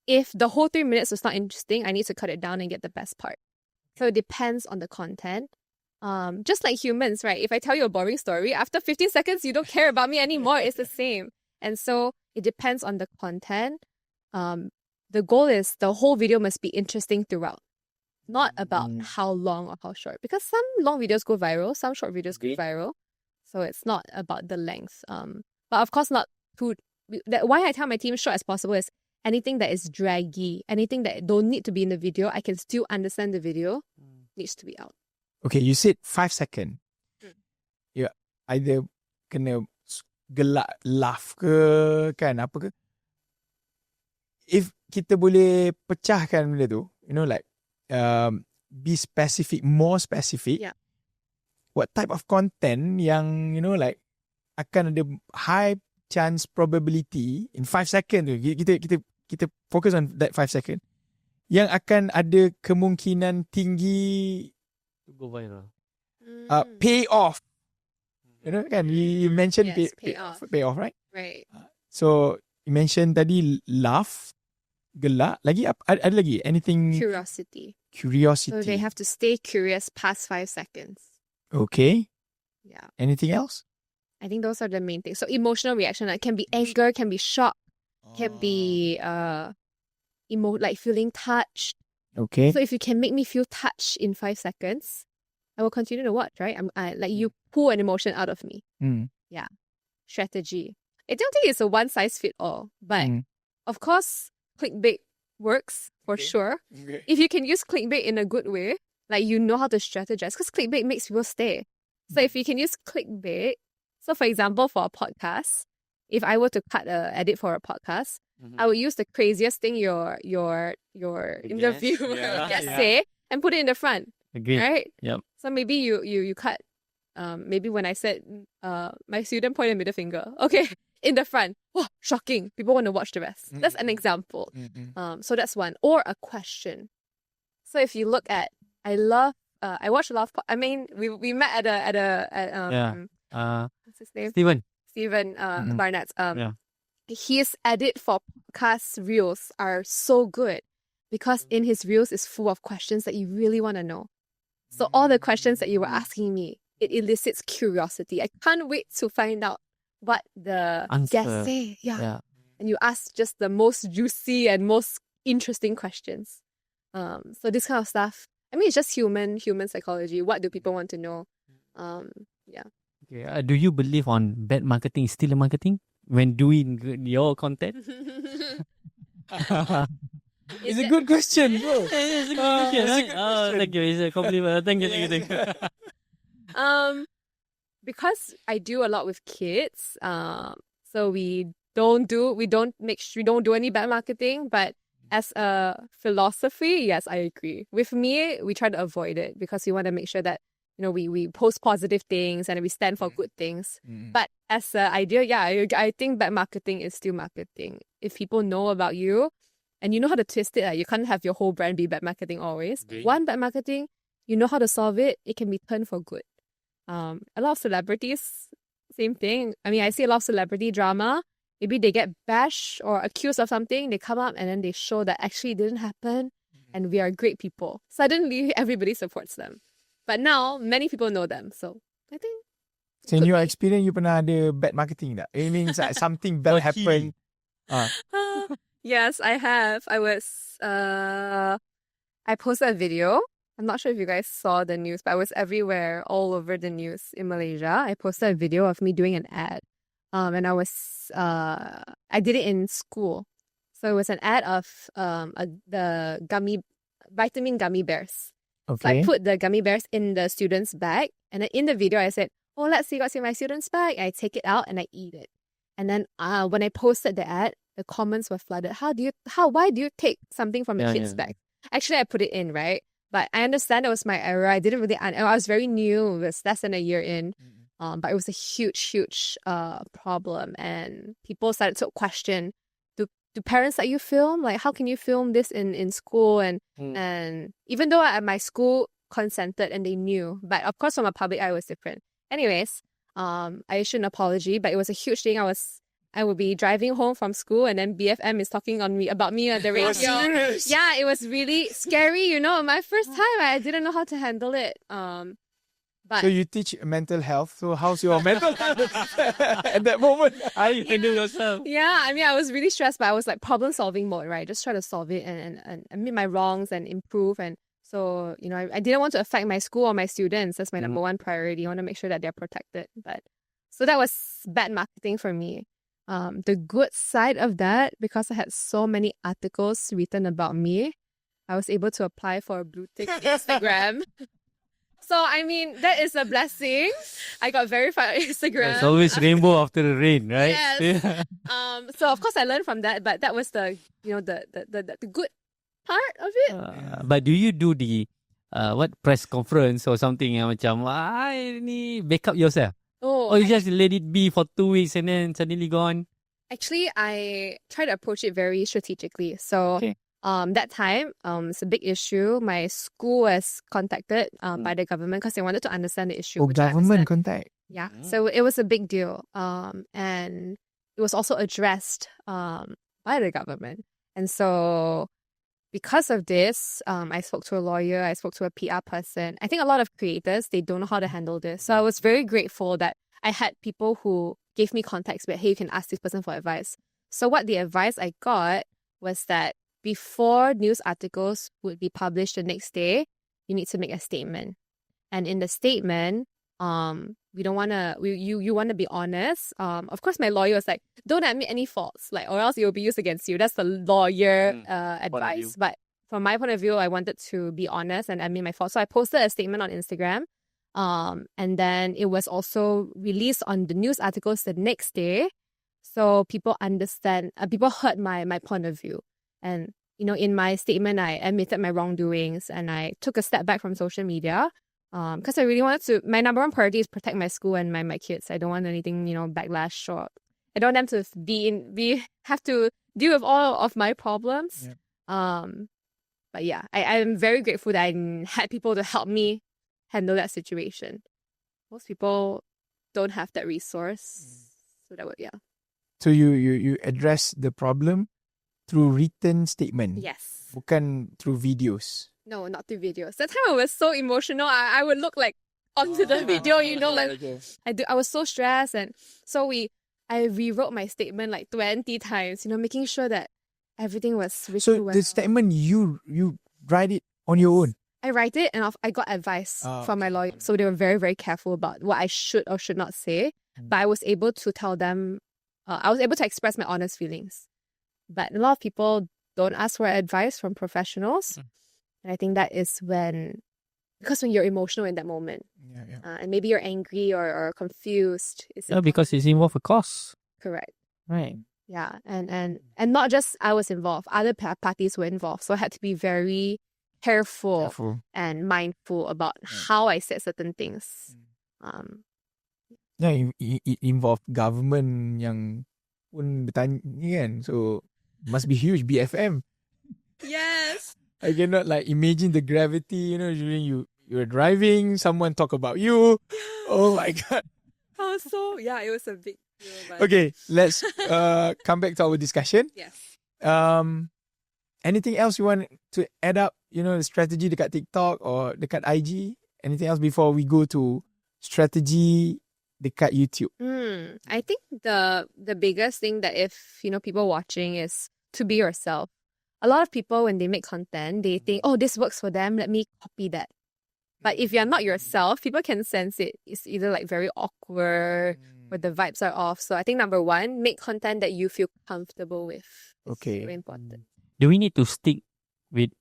if the whole 3 minutes is not interesting, I need to cut it down and get the best part. So it depends on the content. Just like humans, right? If I tell you a boring story, after 15 seconds, you don't care about me anymore. It's the same. And so it depends on the content. The goal is the whole video must be interesting throughout. Not about how long or how short. Because some long videos go viral, some short videos go viral. So it's not about the length. But of course not too... Why I tell my team short as possible is anything that is draggy, anything that don't need to be in the video, I can still understand the video, needs to be out. Okay, you said 5 seconds. You either kena gelak, laugh ke, kan, apa ke. If kita boleh pecahkan benda tu, you know, like, be specific, more specific. Yeah. What type of content yang, you know, like, akan ada high chance probability in 5 seconds tu. Kita focus on that 5 seconds. Yang akan ada kemungkinan tinggi to go viral. pay off. You know, kan? You mentioned Yes, pay off, right? Right. So, you mentioned tadi laugh, gelak. Lagi, ada lagi? Anything? Curiosity. Curiosity. So they have to stay curious past 5 seconds. Okay. Yeah. Anything else? I think those are the main things. So emotional reaction, like, can be anger, can be shock, can be like feeling touched. Okay. So if you can make me feel touched in 5 seconds, I will continue to watch, right? Like you pull an emotion out of me. Yeah. Strategy. I don't think it's a one size fit all, but of course, clickbait works for sure. Okay. If you can use clickbait in a good way, Like, you know how to strategize, because clickbait makes people stay. So if you can use clickbait, so for example, for a podcast, if I were to cut a edit for a podcast, I would use the craziest thing your interviewer say and put it in the front. Agree. Right? Yep. So maybe you cut maybe when I said my student pointed middle finger. Okay, in the front. Oh, shocking. People want to watch the rest. That's an example. So that's one. Or a question. So if you look at, I watch a lot of we met at what's his name? Steven Barnett's his edit for podcast reels are so good because in his reels is full of questions that you really want to know. So all the questions that you were asking me, it elicits curiosity. I can't wait to find out what the guests say. Yeah. And you ask just the most juicy and most interesting questions. So this kind of stuff. I mean, it's just human psychology. What do people want to know? Yeah. Okay. Do you believe on bad marketing is still a marketing when doing your content? It's a good question, bro. It's a good question, right? Thank you. It's a compliment. Thank you. Because I do a lot with kids, so we don't do any bad marketing, but as a philosophy, yes, I agree. With me, we try to avoid it because we want to make sure that, we post positive things and we stand for good things. But as an idea, I think bad marketing is still marketing. If people know about you and you know how to twist it, you can't have your whole brand be bad marketing always. One bad marketing, you know how to solve it, it can be turned for good. A lot of celebrities, same thing. I mean, I see a lot of celebrity drama. Maybe they get bashed or accused of something, they come up and then they show that actually it didn't happen and we are great people. Suddenly, everybody supports them. But now, many people know them. So, I think... So, in your experience, you pernah ada bad marketing tak? It means like something bad happened. Yes, I have. I posted a video. I'm not sure if you guys saw the news, but I was everywhere, all over the news in Malaysia. I posted a video of me doing an ad. And I did it in school. So it was an ad of the vitamin gummy bears. Okay. So I put the gummy bears in the student's bag. And then in the video, I said, oh, let's see what's in my student's bag. I take it out and I eat it. And then when I posted the ad, the comments were flooded. Why do you take something from a kid's bag? Actually, I put it in, right? But I understand it was my error. I didn't really, I was very new. It was less than a year in. But it was a huge problem. And people started to question, do parents let you film? Like, how can you film this in school? And even though my school consented and they knew, but of course from a public eye it was different. Anyways, I issued an apology, but it was a huge thing. I would be driving home from school and then BFM is talking about me on the radio. Yeah, it was really scary, my first time. I didn't know how to handle it. But so you teach mental health. So how's your mental health at that moment? How you handle yourself? Yeah, I mean, I was really stressed, but I was like problem-solving mode, right? Just try to solve it and admit my wrongs and improve. And so, I didn't want to affect my school or my students. That's my number one priority. I want to make sure that they're protected. So that was bad marketing for me. The good side of that, because I had so many articles written about me, I was able to apply for a blue tick Instagram. So, I mean, that is a blessing. I got verified on Instagram. It's always rainbow after the rain, right? Yes. So, of course, I learned from that. But that was the good part of it. But do you do the press conference or something yang macam, ni backup yourself? Or you just let it be for 2 weeks and then suddenly gone? Actually, I try to approach it very strategically. So, that time, it's a big issue. My school was contacted by the government because they wanted to understand the issue. Government contact? Yeah. So it was a big deal. And it was also addressed by the government. And so because of this, I spoke to a lawyer, I spoke to a PR person. I think a lot of creators, they don't know how to handle this. So I was very grateful that I had people who gave me context where, hey, you can ask this person for advice. So what the advice I got was that before news articles would be published the next day, you need to make a statement. And in the statement, you want to be honest. Of course, my lawyer was like, don't admit any faults, or else it will be used against you. That's the lawyer advice. But from my point of view, I wanted to be honest and admit my fault. So I posted a statement on Instagram. And then it was also released on the news articles the next day. So people people heard my point of view. And, in my statement, I admitted my wrongdoings and I took a step back from social media. Because I really wanted my number one priority is protect my school and my kids. I don't want anything, backlash, or I don't want them to have to deal with all of my problems. Yeah. But yeah, I'm very grateful that I had people to help me handle that situation. Most people don't have that resource. So that would, yeah. So you address the problem through written statement. Yes. Bukan through videos. No, not through videos. That time I was so emotional. I would look like onto the video, I was so stressed, and so I rewrote my statement like 20 times, making sure that everything was written So well. the statement you write it on your own. I write it and I got advice from my lawyer. So they were very, very careful about what I should or should not say. But I was able to tell them, I was able to express my honest feelings. But a lot of people don't ask for advice from professionals. And I think that is because when you're emotional in that moment, and maybe you're angry or confused. Because it's involved a cost. Correct. Right. Yeah. And not just I was involved, other parties were involved. So I had to be very careful and mindful about how I said certain things. It involved government yang pun bertanya kan. So must be huge, BFM. Yes. I cannot imagine the gravity, during you're driving, someone talk about you. Oh my God. It was a big deal. But... Okay, let's come back to our discussion. Yes. Anything else you want to add up, the strategy dekat TikTok or dekat IG? Anything else before we go to strategy dekat YouTube? I think the biggest thing that if, people watching is to be yourself. A lot of people, when they make content, they think, oh, this works for them, let me copy that. But if you're not yourself, people can sense it. It's either very awkward or the vibes are off. So I think number one, make content that you feel comfortable with. It's very important. Do we need to stick with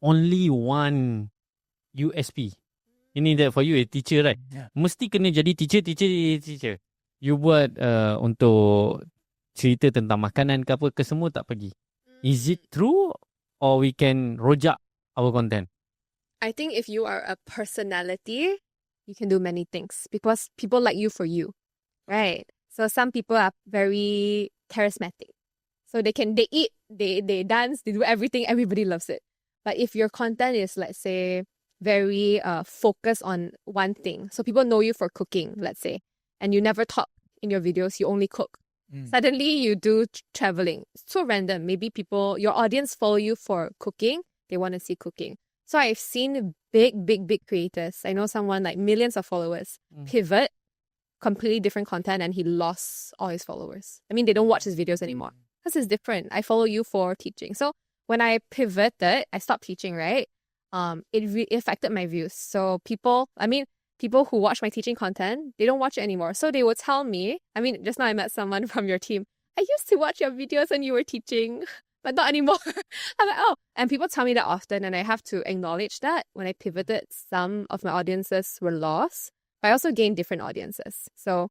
only one USP? Ini that for you a teacher, right? Yeah. Mesti kena jadi teacher. You buat untuk cerita tentang makanan ke apa ke semua tak pergi. Is it true or we can rojak our content? I think if you are a personality, you can do many things because people like you for you, right? So some people are very charismatic. So they eat, they dance, they do everything, everybody loves it. But if your content is, let's say, very focused on one thing, so people know you for cooking, let's say, and you never talk in your videos, you only cook. Suddenly you do traveling. So random. Maybe your audience follow you for cooking. They want to see cooking. So I've seen big creators. I know someone millions of followers pivot, completely different content, and he lost all his followers. I mean, they don't watch his videos anymore because it's different. I follow you for teaching. So when I pivoted, I stopped teaching, right? It affected my views. So people who watch my teaching content, they don't watch it anymore. So they would tell me, just now I met someone from your team. I used to watch your videos when you were teaching, but not anymore. I'm like, oh. And people tell me that often, and I have to acknowledge that. When I pivoted, some of my audiences were lost, but I also gained different audiences. So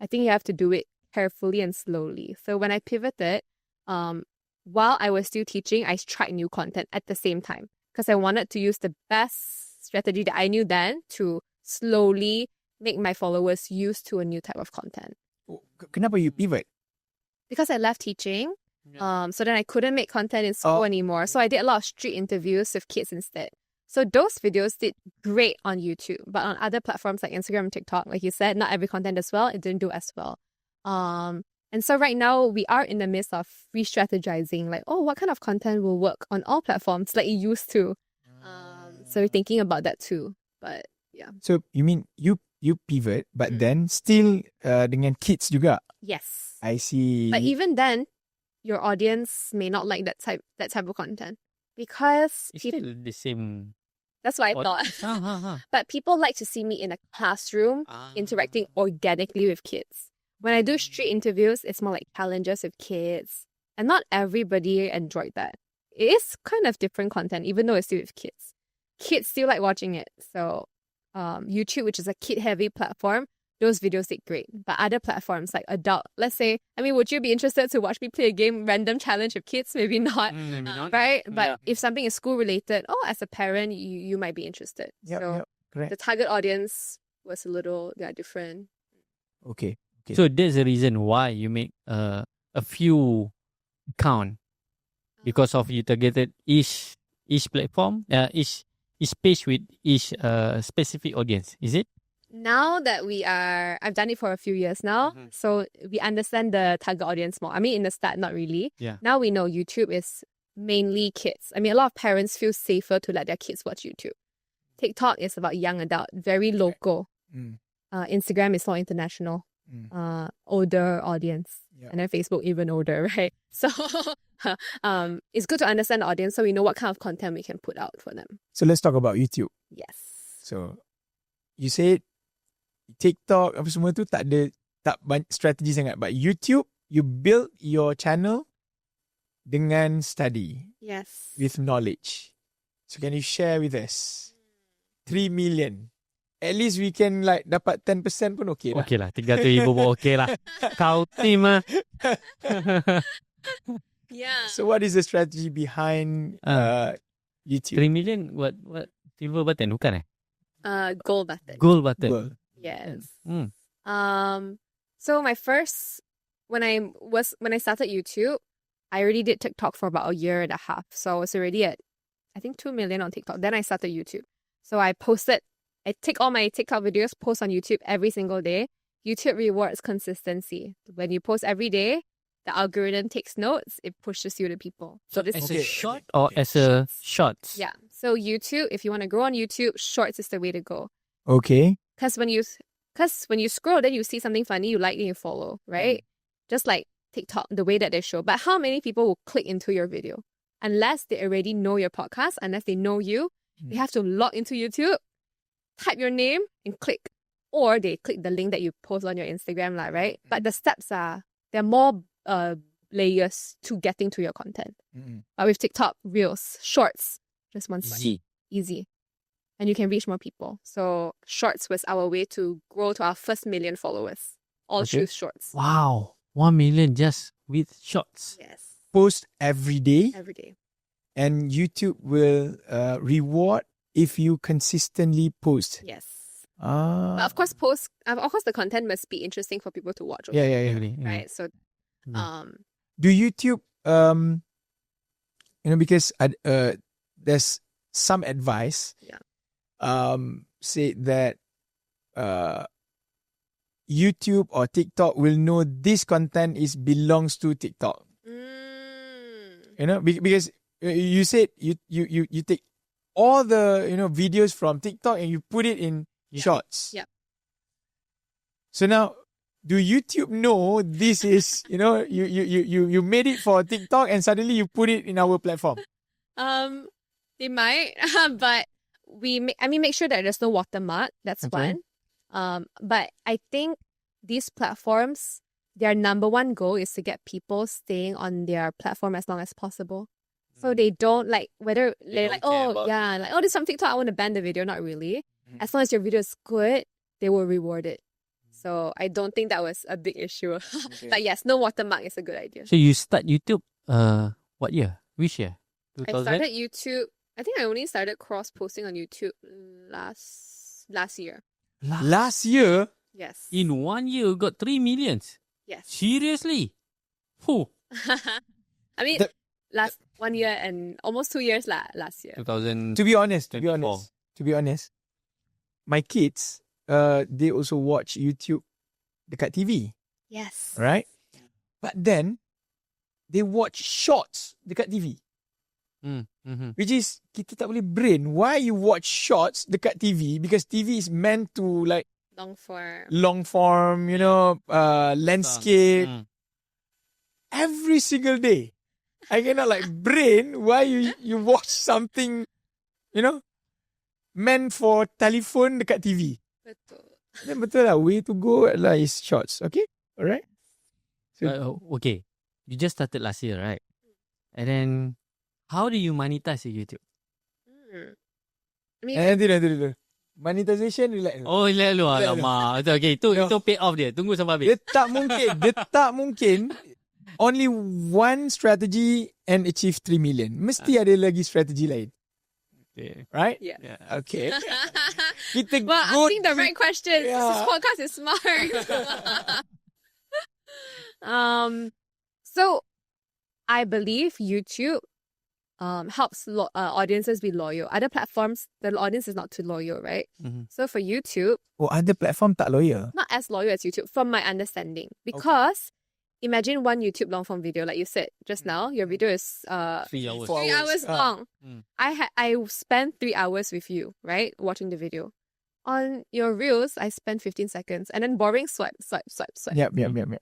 I think you have to do it carefully and slowly. So when I pivoted, while I was still teaching, I tried new content at the same time because I wanted to use the best strategy that I knew then to slowly make my followers used to a new type of content. Kenapa you pivot? Because I left teaching. So then I couldn't make content in school anymore. So I did a lot of street interviews with kids instead. So those videos did great on YouTube. But on other platforms like Instagram and TikTok, like you said, not every content does well. It didn't do as well. And so right now we are in the midst of re-strategizing, what kind of content will work on all platforms like it used to. So we're thinking about that too. But yeah. So you mean you pivot, but then still dengan kids juga? Yes. I see. But even then, your audience may not like that type of content because It's still the same. That's what I thought. But people like to see me in a classroom interacting organically with kids. When I do street interviews, it's more like challenges with kids. And not everybody enjoyed that. it is kind of different content, even though it's still with kids. Kids still like watching it. So YouTube, which is a kid-heavy platform, those videos did great. But other platforms like adult, let's say, I mean, would you be interested to watch me play a game, random challenge with kids? Maybe not, Maybe not. right? But Yeah. if something is school-related, as a parent, you might be interested. So correct. the target audience was they are different. Okay. So there's a reason why you make a few account, because of you targeted each platform, each page with each specific audience. Is it? Now that I've done it for a few years now, so we understand the target audience more. I mean, in the start, not really. Yeah. Now we know YouTube is mainly kids. I mean, a lot of parents feel safer to let their kids watch YouTube. TikTok is about young adult, very local. Instagram is more international, older audience. Yeah. And then Facebook even older, right? So it's good to understand the audience so we know what kind of content we can put out for them. So let's talk about YouTube. Yes. So you said TikTok apa semua tu tak banyak strategi sangat, but YouTube you build your channel dengan study, Yes. with knowledge. So can you share with us 3 million? At least we can like dapat 10% pun okay lah. Okay lah, 300,000 pun okay lah. Kau team lah. Yeah. So what is the strategy behind YouTube? 3 million, what silver button bukan Gold button. Gold button. Goal. Yes. Hmm. So my first when I started YouTube, I already did TikTok for about a year and a half. So I was already at I think 2 million on TikTok. Then I started YouTube. So I take all my TikTok videos, post on YouTube every single day. YouTube rewards consistency. When you post every day, the algorithm takes notes, it pushes you to people. So this As is a short or as a shorts? yeah. So YouTube, if you want to grow on YouTube, shorts is the way to go. Okay. Because when you scroll, then you see something funny, you like and you follow, right? Just like TikTok, the way that they show. But how many people will click into your video? Unless they already know your podcast, unless they know you, they have to log into YouTube, type your name and click. Or they click the link that you post on your Instagram, right? But the steps there are more layers to getting to your content. But with TikTok, Reels, Shorts, just one swipe. Easy. And you can reach more people. So Shorts was our way to grow to our first 1 million followers. All through Shorts. Wow. 1 million just with shorts. Yes. Post every day, Every day. and YouTube will reward if you consistently post. Yes. Ah. But of course, the content must be interesting for people to watch. Also, Yeah. Really, yeah. Right. So, Do YouTube, because there's some advice. Yeah. Say that YouTube or TikTok will know this content belongs to TikTok. Because you said you take all the videos from TikTok and you put it in shorts. Yeah. So now, do YouTube know this is you made it for TikTok and suddenly you put it in our platform? They might, but make sure that there's no watermark. That's Okay. one. But I think these platforms, their number one goal is to get people staying on their platform as long as possible. So they don't whether they're like, this is from TikTok, I want to ban the video. Not really. As long as your video is good, they will reward it. So I don't think that was a big issue. But yes, no watermark is a good idea. So you start YouTube what year? Which year? I 2000? started YouTube. I think I only started cross-posting on YouTube last year. Last year, Yes. In 1 year you got 3 millions. Yes. Seriously? Who? I mean, last 1 year and almost 2 years last year. 2000. to be honest, 24. my kids, they also watch YouTube dekat TV, Yes. right? But then they watch shorts dekat TV, which is kita tak boleh brain. Why you watch shorts dekat TV? Because TV is meant to like Long form. landscape every single day. I cannot brain why you watch something, meant for telephone dekat TV. Betul. Then betul lah, way to go is shorts. Okay? Alright? Okay. You just started last year, right? And then How do you monetize YouTube? I mean, Nanti dulu. Monetization relax. Oh, lalu alamak. Okay, itu pay off dia. Tunggu sampai habis. Dia tak mungkin only one strategy and achieve 3 million. Mesti ada lagi strategi lain. Okay. Right? yeah. Okay. Kita Well, asking the right questions. Yeah. This podcast is smart. So I believe YouTube helps audiences be loyal. Other platforms, the audience is not too loyal, right? Mhm. So for YouTube, other platform tak loyal. not as loyal as YouTube, from my understanding, because imagine one YouTube long form video, like you said just now. Your video is 3 hours. 4 3 hours long. Mm. I spent 3 hours with you, right? Watching the video. On your reels, I spent 15 seconds and then boring swipe. Yep.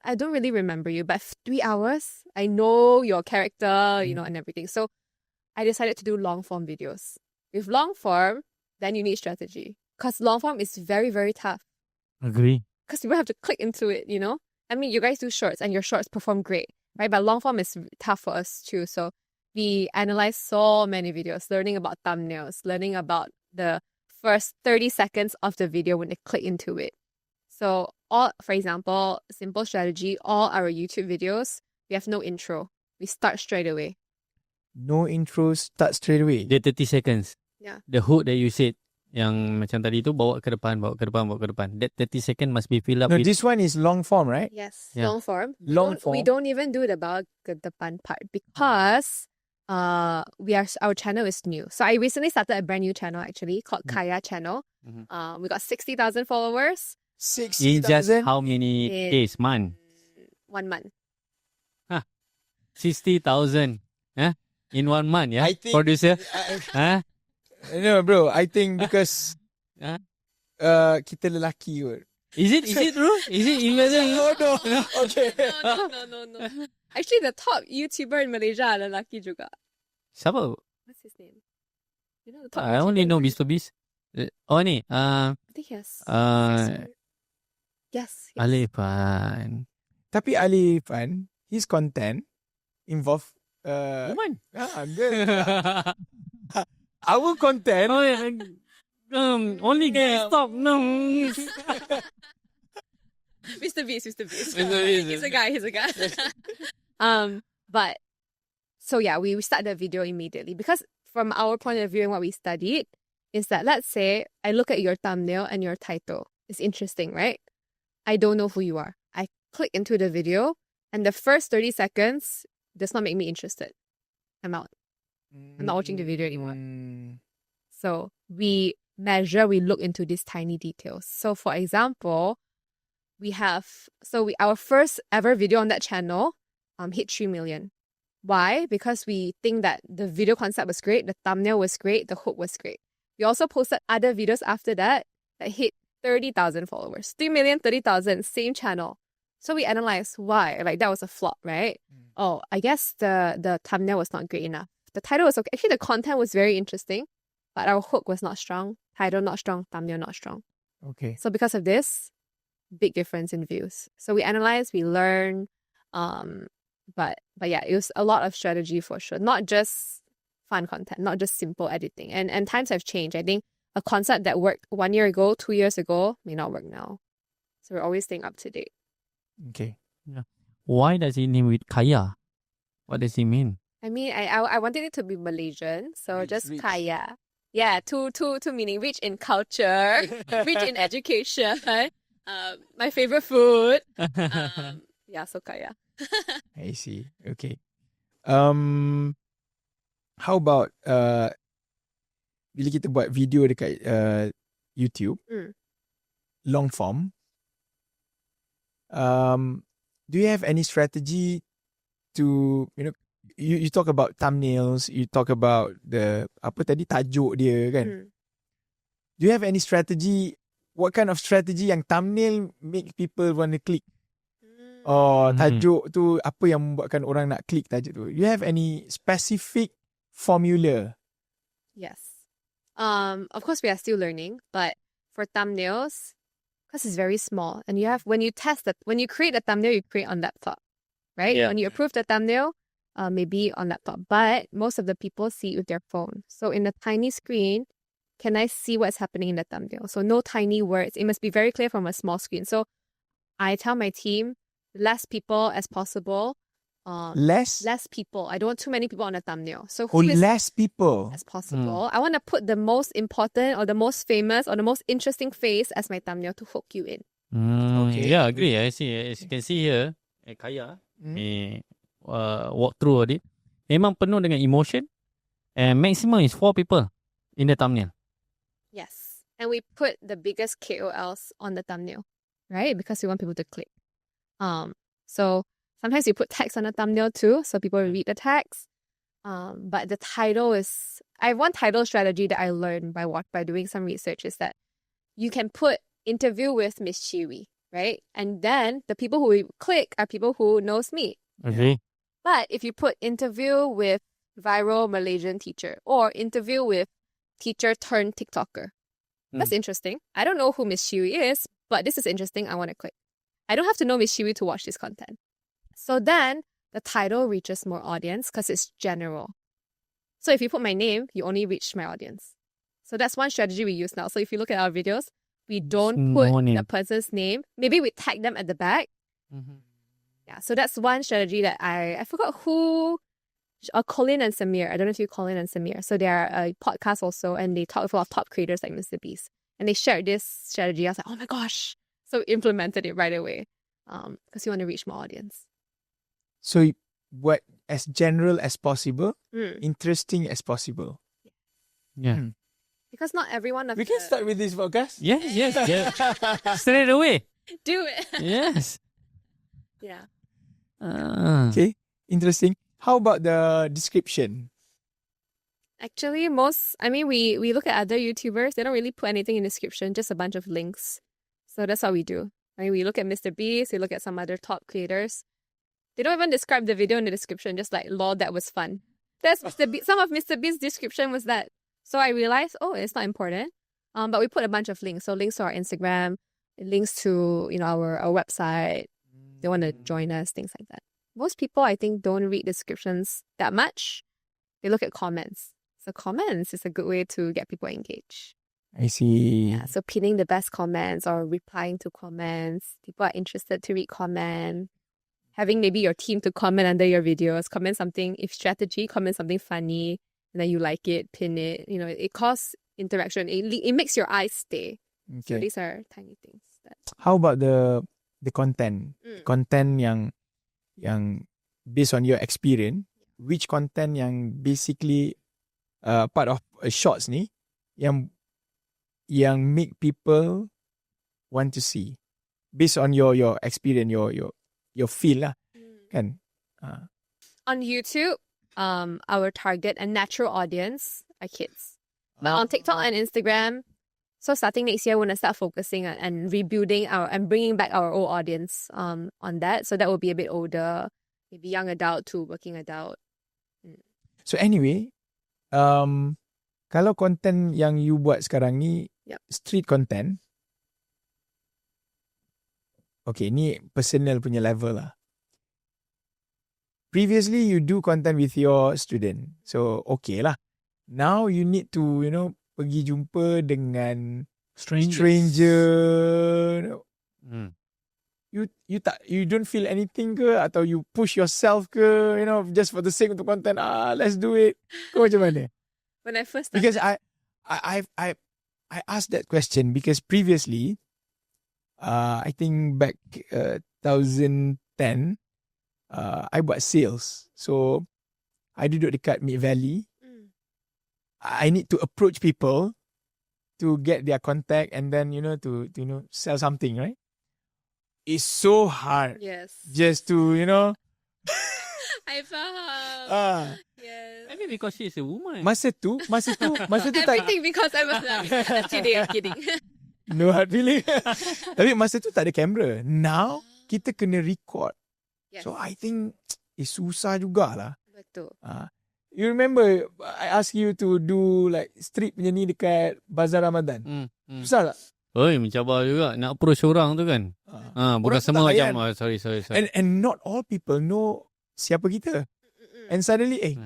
I don't really remember you, but 3 hours, I know your character, you know, and everything. So I decided to do long form videos. With long form, then you need strategy. Because long form is very, very tough. Agree. Because people have to click into it, you know? I mean, you guys do shorts and your shorts perform great, right? But long form is tough for us too. So we analyze so many videos, learning about thumbnails, learning about the first 30 seconds of the video when they click into it. So for example, simple strategy, all our YouTube videos, we have no intro. We start straight away. No intro, start straight away. Dia 30 seconds. Yeah. The hook that you said, yang macam tadi tu, bawa ke depan. That 30 second must be filled up No, with... this one is long form, right? Yes, Yeah. long form. Long form. We don't even do the bawa ke depan part because our channel is new. So I recently started a brand new channel actually called Kaya channel. Mhm. We got 60,000 followers. 60,000. In just how many days? Month? 1 month. 60,000. In 1 month, yeah? I think- Producer? No, bro. I think because Huh? kita lelaki kot. Is it true? Is it even? No. Okay. No. Actually, the top YouTuber in Malaysia lelaki juga. Siapa? What's his name? You know the top I only YouTuber know in Mr. Beast. Oh ni, I think yes. Yes. Alifan. Tapi Ali Irfan, his content involve Woman. good. Our content Oh, yeah. Only stop. No. Mr. Beast. Mr. Beast. He's a guy. But so yeah, we start the video immediately because from our point of view and what we studied is that, let's say I look at your thumbnail and your title. It's interesting, right? I don't know who you are. I click into the video and the first 30 seconds does not make me interested. I'm out. I'm not watching the video anymore. So we look into these tiny details. So for example, our first ever video on that channel hit 3 million. Why? Because we think that the video concept was great, the thumbnail was great, the hook was great. We also posted other videos after that hit 30,000 followers. 3 million, 30,000, same channel. So we analyzed why. Like, that was a flop, right? Oh, I guess the thumbnail was not great enough. The title was okay. Actually, the content was very interesting, but our hook was not strong. Title not strong, thumbnail not strong. Okay. So because of this, big difference in views. So we analyze, we learn, but yeah, it was a lot of strategy for sure. Not just fun content, not just simple editing. And times have changed. I think a concept that worked 1 year ago, 2 years ago may not work now. So we're always staying up to date. Okay. Why does he name it Kaya? What does he mean? I mean, I wanted it to be Malaysian, so Rich, just rich. Kaya. Yeah, two meaning: rich in culture, rich in education. My favorite food. Yeah, so Kaya. I see. Okay. How about bila kita buat video dekat YouTube, long form, do you have any strategy to, you talk about thumbnails, you talk about the apa tadi tajuk dia kan? Do you have any strategy? What kind of strategy yang thumbnail make people want to click? Or tajuk tu apa yang membuatkan orang nak klik tajuk tu? You have any specific formula? Yes. Of course we are still learning, but for thumbnails, because it's very small, and when you create a thumbnail, you create on laptop, right? Yeah. When you approve the thumbnail, maybe on laptop, but most of the people see it with their phone. So in a tiny screen, can I see what's happening in the thumbnail? So no tiny words. It must be very clear from a small screen. So I tell my team, less people as possible. Less people. I don't want too many people on the thumbnail. So or who is less people. as possible? I want to put the most important or the most famous or the most interesting face as my thumbnail to hook you in. Okay. Yeah, agree. I see. As you can see here, Kaya, walk through it. Memang penuh dengan emotion. And maximum is 4 people in the thumbnail. Yes. And we put the biggest KOLs on the thumbnail, right? Because we want people to click. So sometimes you put text on the thumbnail too, so people read the text. But the title is... I have one title strategy that I learned by doing some research is that you can put interview with Miss Qiwiee, right? And then the people who click are people who knows me. Okay. But if you put interview with viral Malaysian teacher or interview with teacher turned TikToker, that's interesting. I don't know who Miss Qiwiee is, but this is interesting. I want to click. I don't have to know Miss Qiwiee to watch this content. So then the title reaches more audience because it's general. So if you put my name, you only reach my audience. So that's one strategy we use now. So if you look at our videos, we don't put the person's name. Maybe we tag them at the back. Yeah, so that's one strategy that I forgot who, Colin and Samir. I don't know if you Colin and Samir. So they are a podcast also, and they talk with a lot of top creators like Mr. Beast. And they shared this strategy. I was like, oh my gosh. So implemented it right away because you want to reach more audience. So what as general as possible, interesting as possible. Yeah. Because not everyone of We can start with this podcast. Yes. Straight away. do it. Yes. Yeah. Okay, interesting. How about the description? Actually, we look at other YouTubers, they don't really put anything in the description, just a bunch of links. So that's what we do. We look at Mr. Beast, we look at some other top creators. They don't even describe the video in the description, just like, lol, that was fun. That's some of Mr. Beast's description was that. So I realized, it's not important. But we put a bunch of links. So links to our Instagram, links to, our website. They want to join us, things like that. Most people, I think, don't read descriptions that much. They look at comments. So comments is a good way to get people engaged. I see. Yeah, so pinning the best comments or replying to comments. People are interested to read comment. Having maybe your team to comment under your videos. Comment something, if strategy, comment something funny. And then you like it, pin it. It causes interaction. It makes your eyes stay. Okay. So these are tiny things. How about the content? Content yang based on your experience, which content yang basically part of shorts ni yang make people want to see based on your experience, your feel lah, kan? On YouTube, our target and natural audience are kids. But on TikTok and Instagram, so starting next year, we're going to start focusing on and rebuilding and bringing back our old audience on that. So that will be a bit older, maybe young adult to working adult. So anyway, kalau content yang you buat sekarang ni, street content, okay, ni personal punya level lah. Previously, you do content with your student. So, okay lah. Now, you need to, pergi jumpa dengan stranger. You don't feel anything ke? Atau you push yourself ke? Just for the sake of the content. Let's do it. Kau macam mana? When I first started... Because I asked that question because previously, I think back 2010, I buat sales. So, I duduk dekat Mid Valley. I need to approach people to get their contact and then, to sell something, right? It's so hard. Yes. Just to, I faham. Yes. Maybe because she is a woman. Masa tu Everything because I was like, I'm kidding. No hard feeling. Tapi masa tu tak ada kamera. Now, kita kena record. Yes. So, I think, susah jugalah. Betul. You remember I asked you to do like street punya ni dekat Bazar Ramadan? Susah tak? Oi, mencabar juga. Nak approach orang tu kan? Bukan semua macam, sorry. And not all people know siapa kita. And suddenly,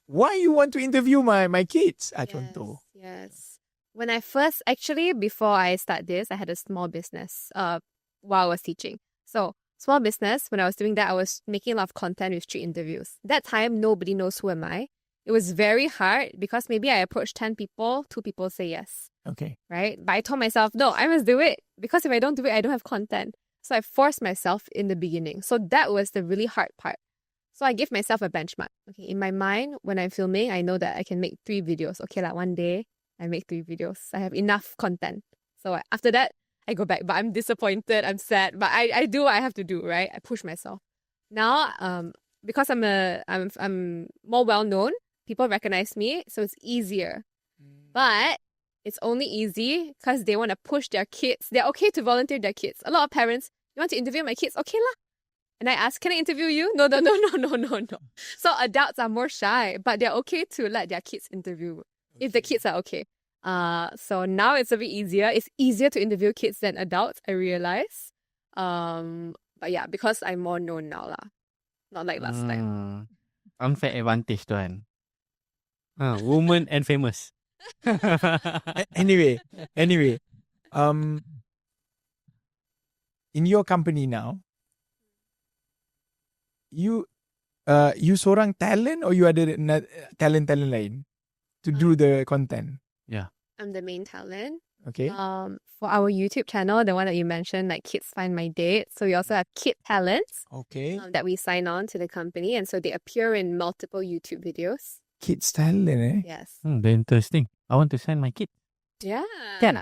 why you want to interview my kids? Contoh. Yes. When I first, actually, before I start this, I had a small business while I was teaching. So, small business, when I was doing that, I was making a lot of content with street interviews. That time, nobody knows who am I. It was very hard because maybe I approached 10 people, 2 people say yes. Okay. Right? But I told myself, no, I must do it. Because if I don't do it, I don't have content. So I forced myself in the beginning. So that was the really hard part. So I give myself a benchmark. Okay, in my mind, when I'm filming, I know that I can make 3 videos. Okay, like one day, I make 3 videos. I have enough content. So after that, I go back. But I'm disappointed. I'm sad. But I do what I have to do, right? I push myself. Now, because I'm more well known, people recognize me, so it's easier. But it's only easy because they want to push their kids. They're okay to volunteer their kids. A lot of parents, you want to interview my kids? Okay lah. And I ask, can I interview you? No. So adults are more shy, but they're okay to let their kids interview if the kids are okay. So now it's a bit easier. It's easier to interview kids than adults, I realize. But yeah, because I'm more known now lah. Not like last time. Unfair advantage tu kan. Woman and famous. Anyway, in your company now, you seorang talent or you ada talent lain to do the content? Yeah. I'm the main talent. Okay. For our YouTube channel, the one that you mentioned, like Kids Find My Date. So we also have kid talents Okay. that we sign on to the company. And so they appear in multiple YouTube videos. Kids talent, Yes. Very interesting. I want to send my kid. Yeah. Can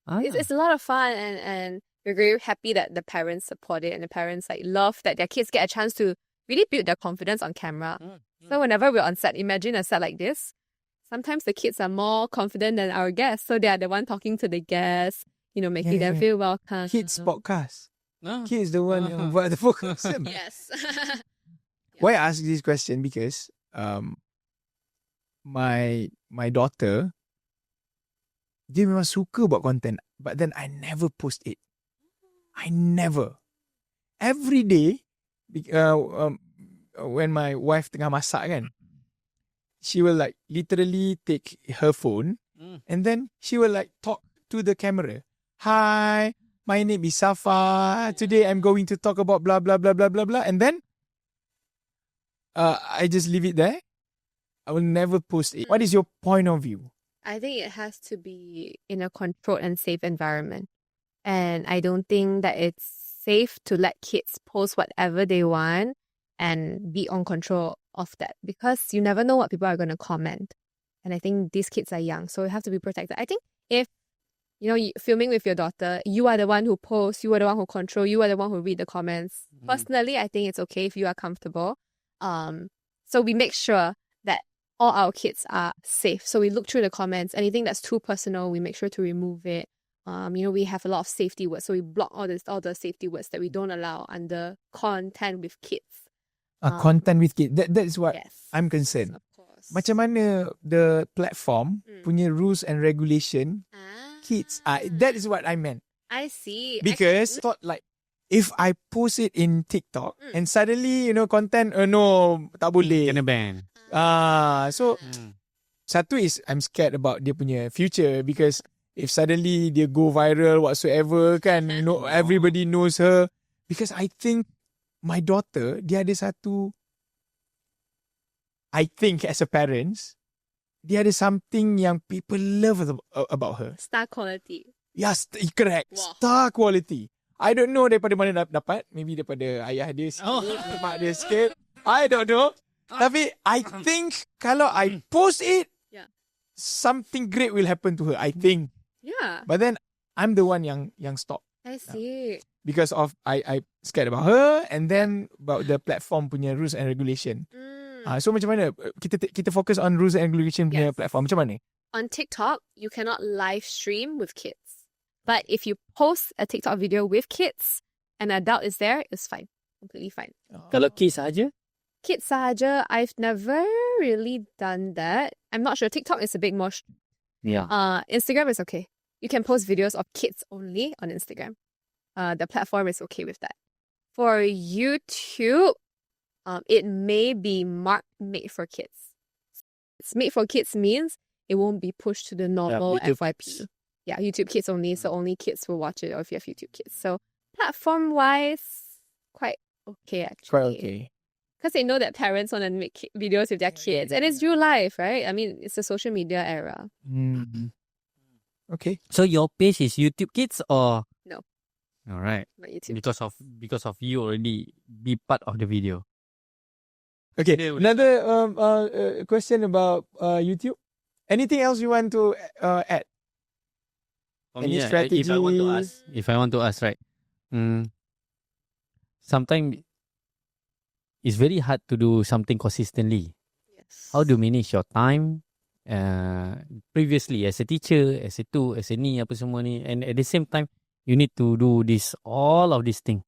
It's a lot of fun and we're very happy that the parents support it and the parents like love that their kids get a chance to really build their confidence on camera. So whenever we're on set, imagine a set like this. Sometimes the kids are more confident than our guests. So they are the one talking to the guests, making them feel welcome. Kids podcast. No. Kids the one yang buat the focus. Yes. Why I ask this question? Because my daughter, dia memang suka buat content, but then I never post it. I never. Every day, when my wife tengah masak kan, she will like literally take her phone and then she will like talk to the camera. Hi, my name is Safa. Today I'm going to talk about blah blah blah blah blah blah. And then I just leave it there. I will never post it. What is your point of view? I think it has to be in a controlled and safe environment. And I don't think that it's safe to let kids post whatever they want and be on control of that because you never know what people are going to comment. And I think these kids are young, so you have to be protected. I think if, filming with your daughter, you are the one who posts, you are the one who control, you are the one who read the comments. Personally, I think it's okay if you are comfortable. So we make sure that all our kids are safe. So we look through the comments. Anything that's too personal, we make sure to remove it. We have a lot of safety words. So we block all the safety words that we don't allow under content with kids. Content with kids. That is what Yes. I'm concerned. Of course. Macam mana the platform punya rules and regulation kids. That is what I meant. I see. Because thought like if I post it in TikTok and suddenly content no tak boleh. Kena ban. So satu is I'm scared about dia punya future because if suddenly dia go viral whatsoever kan, everybody knows her. Because I think my daughter, dia ada satu, I think as a parents, dia ada something yang people love about her. Star quality. Yes, correct. Wow. Star quality. I don't know daripada mana dapat. Maybe daripada ayah dia sikit, mak dia sikit. I don't know. Tapi I think kalau I post it, something great will happen to her. I think. Yeah. But then I'm the one yang stop. I see. Because of I scared about her and then about the platform punya rules and regulation. So macam mana kita focus on rules and regulation punya platform macam mana? On TikTok, you cannot live stream with kids. But if you post a TikTok video with kids, an adult is there, it's fine. Completely fine. Kalau kids saja? Kids sahaja, I've never really done that. I'm not sure. TikTok is a bit more... Yeah. Instagram is okay. You can post videos of kids only on Instagram. The platform is okay with that. For YouTube, it may be made for kids. It's made for kids means it won't be pushed to the normal YouTube FYP. Yeah, YouTube Kids only, so only kids will watch it, or if you have YouTube Kids. So platform-wise, quite okay actually. Quite okay. Because they know that parents want to make videos with their kids, and it's real life, right? I mean, it's the social media era. Okay. So your page is YouTube Kids or No. All right. Not YouTube. Because of you already be part of the video. Okay. Dia- Another question about YouTube. Anything else you want to add? For Any me, strategy? if I want to ask, right? Sometimes it's very hard to do something consistently. Yes. How do you manage your time? Previously as a teacher, as a ni, apa semua ni, and at the same time you need to do all of these things.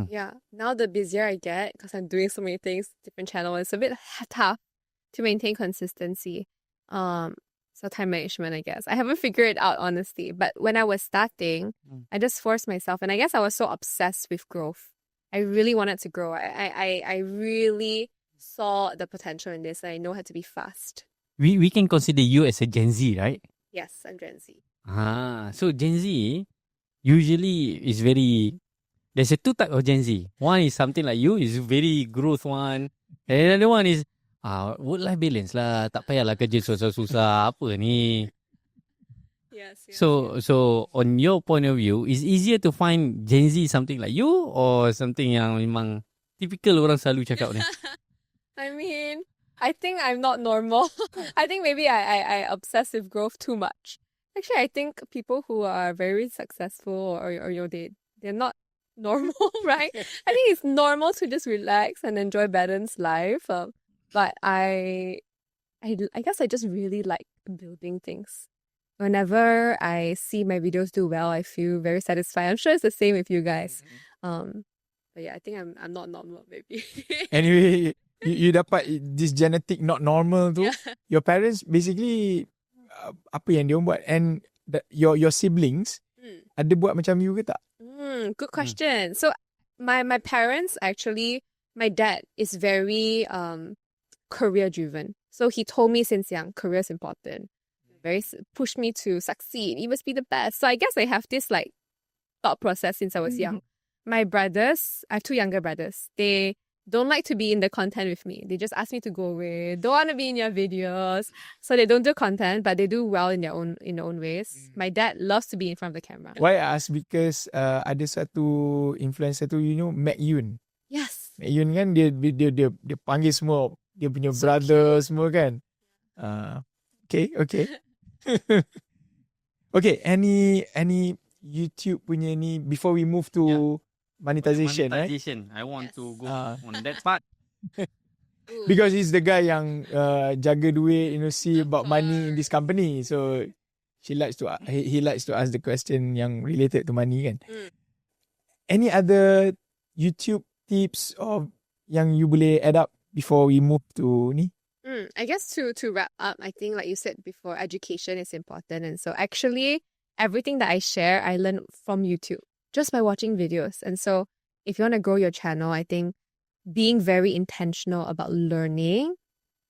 Yeah. Now the busier I get, because I'm doing so many things, different channels, it's a bit tough to maintain consistency. So time management, I guess. I haven't figured it out, honestly. But when I was starting, I just forced myself. And I guess I was so obsessed with growth. I really wanted to grow. I really saw the potential in this. And I know how to be fast. We can consider you as a Gen Z, right? Yes, I'm Gen Z. So Gen Z usually is very... There's a two type of Gen Z. One is something like you, is very growth one. And another one is work-life balance lah. Tak payahlah kerja susah-susah apa ni. Yes. So on your point of view, is easier to find Gen Z something like you or something yang memang typical orang selalu cakap ni? I mean, I think I'm not normal. I think maybe I obsess with growth too much. Actually, I think people who are very successful or they're not normal, right? I think it's normal to just relax and enjoy balanced life. But I guess I just really like building things. Whenever I see my videos do well, I feel very satisfied. I'm sure it's the same with you guys. But yeah, I think I'm not normal, maybe. Anyway, you dapat this genetic not normal tu. Yeah. Your parents basically apa yang dia buat, and your siblings ada buat macam you ke tak? Good question. So my parents actually, my dad is very career driven. So he told me since young, career is important. Pushed me to succeed. You must be the best. So I guess I have this like thought process since I was young. My brothers, I have two younger brothers. They don't like to be in the content with me. They just ask me to go away. Don't want to be in your videos. So they don't do content, but they do well in their own ways. My dad loves to be in front of the camera. Why I ask? Because ada satu influencer tu, Mac Yun. Yes. Mac Yun kan dia panggil semua dia punya brother semua kan. Okay. Okay, any YouTube punya ni before we move to monetization, right? I want to go Ah. on that part. Because he's the guy yang jaga duit, see about money in this company. So he likes to ask the question yang related to money kan. Any other YouTube tips or yang you boleh add up before we move to ni? I guess to wrap up, I think like you said before, education is important. And so actually everything that I share, I learn from YouTube just by watching videos. And so if you want to grow your channel, I think being very intentional about learning,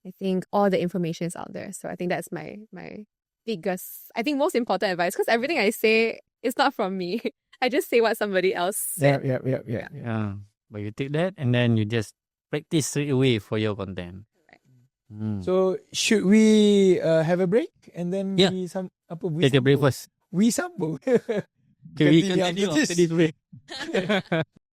I think all the information is out there. So I think that's my biggest, I think most important advice, because everything I say is not from me. I just say what somebody else said. Yeah. But you take that and then you just practice straight away for your content. So should we have a break and then we Take a break first. We sambung. Okay, we continue after this break.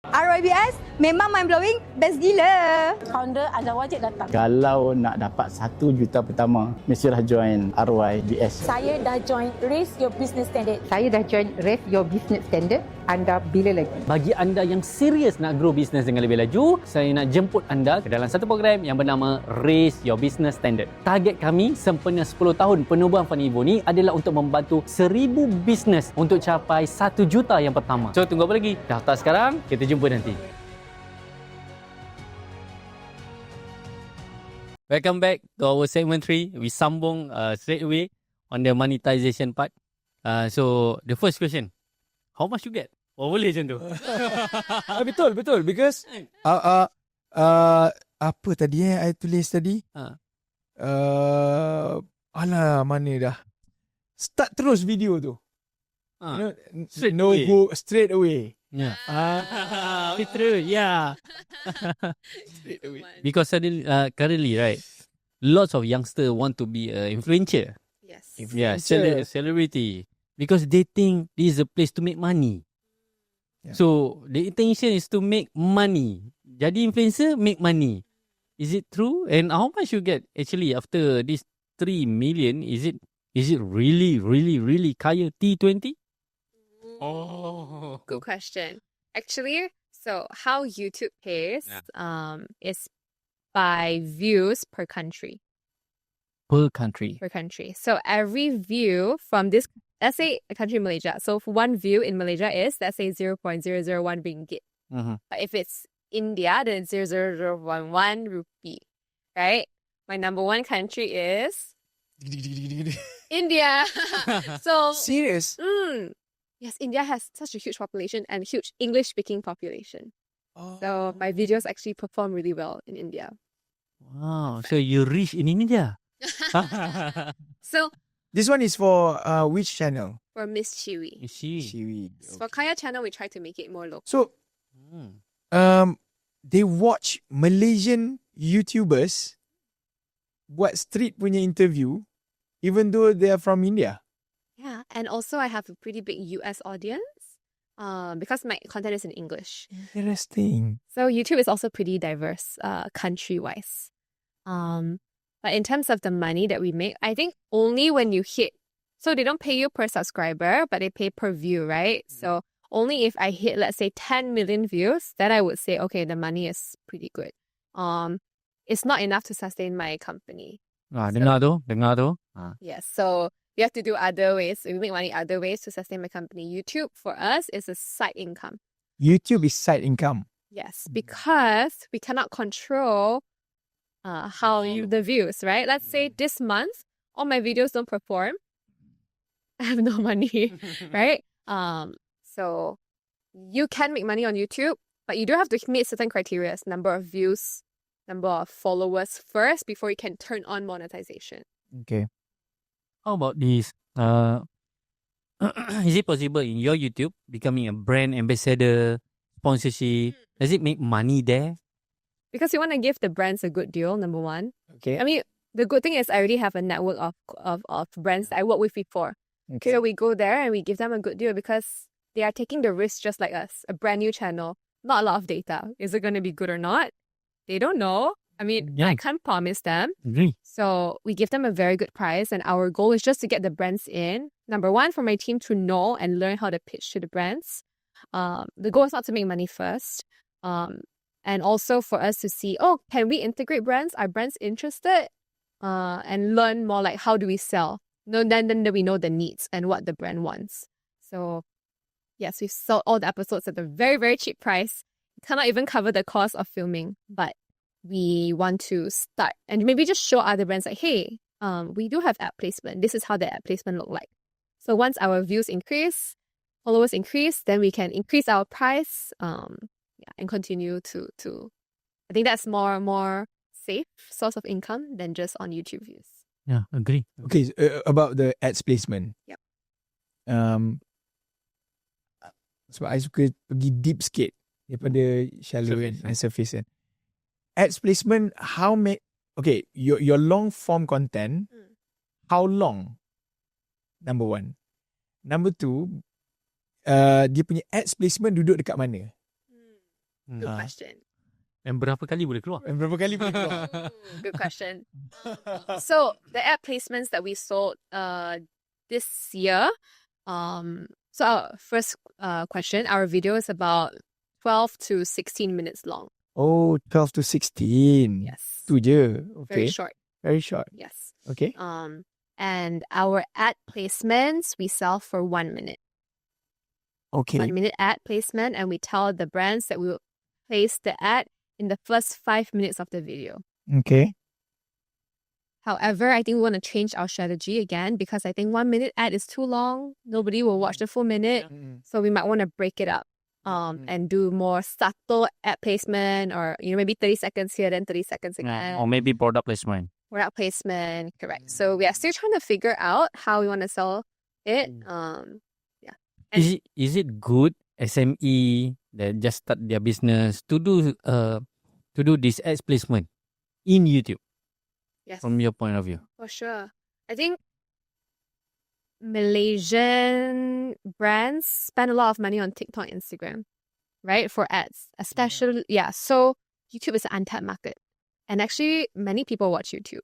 RYBS memang mind-blowing, best gila. Founder ada wajib datang. Kalau nak dapat 1 juta pertama, mestilah join RYBS. Saya dah join Raise Your Business Standard. Saya dah join Raise Your Business Standard. Anda bila lagi? Bagi anda yang serius nak grow business dengan lebih laju, saya nak jemput anda ke dalam satu program yang bernama Raise Your Business Standard. Target kami sempena 10 tahun penubuhan Fund Ibu ni adalah untuk membantu 1000 bisnes untuk capai 1 juta yang pertama. So tunggu apa lagi? Daftar sekarang, kita jumpa nanti. Welcome back to our segment 3. We sambung straight away on the monetization part. So the first question, how much you get? Oh, boleh macam tu. Betul. Because Apa tadi I tulis tadi? Alah, mana dah. Start terus video tu. You know, Straight no away. hook, straight away. Yeah. True. Yeah. Straight away. Because suddenly, currently, right, lots of youngsters want to be an influencer. Yes. Yeah, Influencer. celebrity. Because they think this is a place to make money. Yeah. So, the intention is to make money. Jadi influencer, make money. Is it true? And how much you get actually after this 3 million? Is it really, really, really kaya T20? Oh. Good question. Actually, so how YouTube pays is by views per country. Per country. So every view from this, let's say a country Malaysia. So for one view in Malaysia is, let's say 0.001 ringgit. Mm-hmm. But if it's India, then it's 0.0011 rupee, right? My number one country is India. So Serious? yes, India has such a huge population and huge English-speaking population. Oh. So my videos actually perform really well in India. Wow. So you rich in India. So This one is for which channel? for Miss Qiwiee. You see. Qiwiee. For Kaya channel, we try to make it more local. So, they watch Malaysian YouTubers buat street punya interview even though they are from India. Yeah, and also I have a pretty big US audience because my content is in English. Interesting. So YouTube is also pretty diverse country-wise. But in terms of the money that we make, I think only when you hit, so they don't pay you per subscriber, but they pay per view, right? So only if I hit, let's say, 10 million views, then I would say, okay, the money is pretty good. It's not enough to sustain my company. Dengar tu. Yes, so we have to do other ways. We make money other ways to sustain my company. YouTube for us is a side income. YouTube is side income. Yes, because we cannot control how the views, right? Let's say this month, all my videos don't perform. I have no money, right? So you can make money on YouTube, but you do have to meet certain criteria, number of views, number of followers first before you can turn on monetization. Okay. How about this? Is it possible in your YouTube becoming a brand ambassador, sponsorship? Does it make money there? Because you want to give the brands a good deal, number one. Okay. I mean, the good thing is I already have a network of brands that I worked with before. Okay. So we go there and we give them a good deal because they are taking the risk just like us. A brand new channel, not a lot of data. Is it going to be good or not? They don't know. I mean, Yeah. I can't promise them. Agree. So we give them a very good price, and our goal is just to get the brands in. Number one, for my team to know and learn how to pitch to the brands. The goal is not to make money first. And also for us to see, can we integrate brands? Are brands interested? And learn more like how do we sell? Then we know the needs and what the brand wants. So yes, we've sold all the episodes at a very, very cheap price. Cannot even cover the cost of filming, but we want to start and maybe just show other brands like, hey, we do have ad placement. This is how the ad placement look like. So once our views increase, followers increase, then we can increase our price, and continue to. I think that's more safe source of income than just on YouTube views. Yeah, agree. Okay, about the ads placement. Yep. Sebab I suka pergi deep sikit daripada shallow and surface kan. Ads placement, your long form content, how long? Number one. Number two, dia punya ads placement duduk dekat mana? Good question. And berapa kali boleh keluar? And berapa kali boleh keluar? Good question. So the ad placements that we sold this year, so our first question, our video is about 12 to 16 minutes long. Oh, 12 to 16. Yes. Tu je. Okay. Very short. Very short. Yes. Okay. And our ad placements we sell for 1 minute. Okay. 1 minute ad placement, and we tell the brands that we will place the ad in the first 5 minutes of the video. Okay. However, I think we want to change our strategy again because I think 1 minute ad is too long. Nobody will watch the full minute. So we might want to break it up. and do more subtle ad placement, or maybe 30 seconds here, then 30 seconds again. Or maybe product placement. Product placement, correct. So we are still trying to figure out how we want to sell it. Yeah. And Is it good SME that just start their business to do this ads placement in YouTube yes, from your point of view? for sure. I think Malaysian brands spend a lot of money on TikTok, Instagram, right? For ads, especially, yeah. So YouTube is an untapped market. And actually, many people watch YouTube,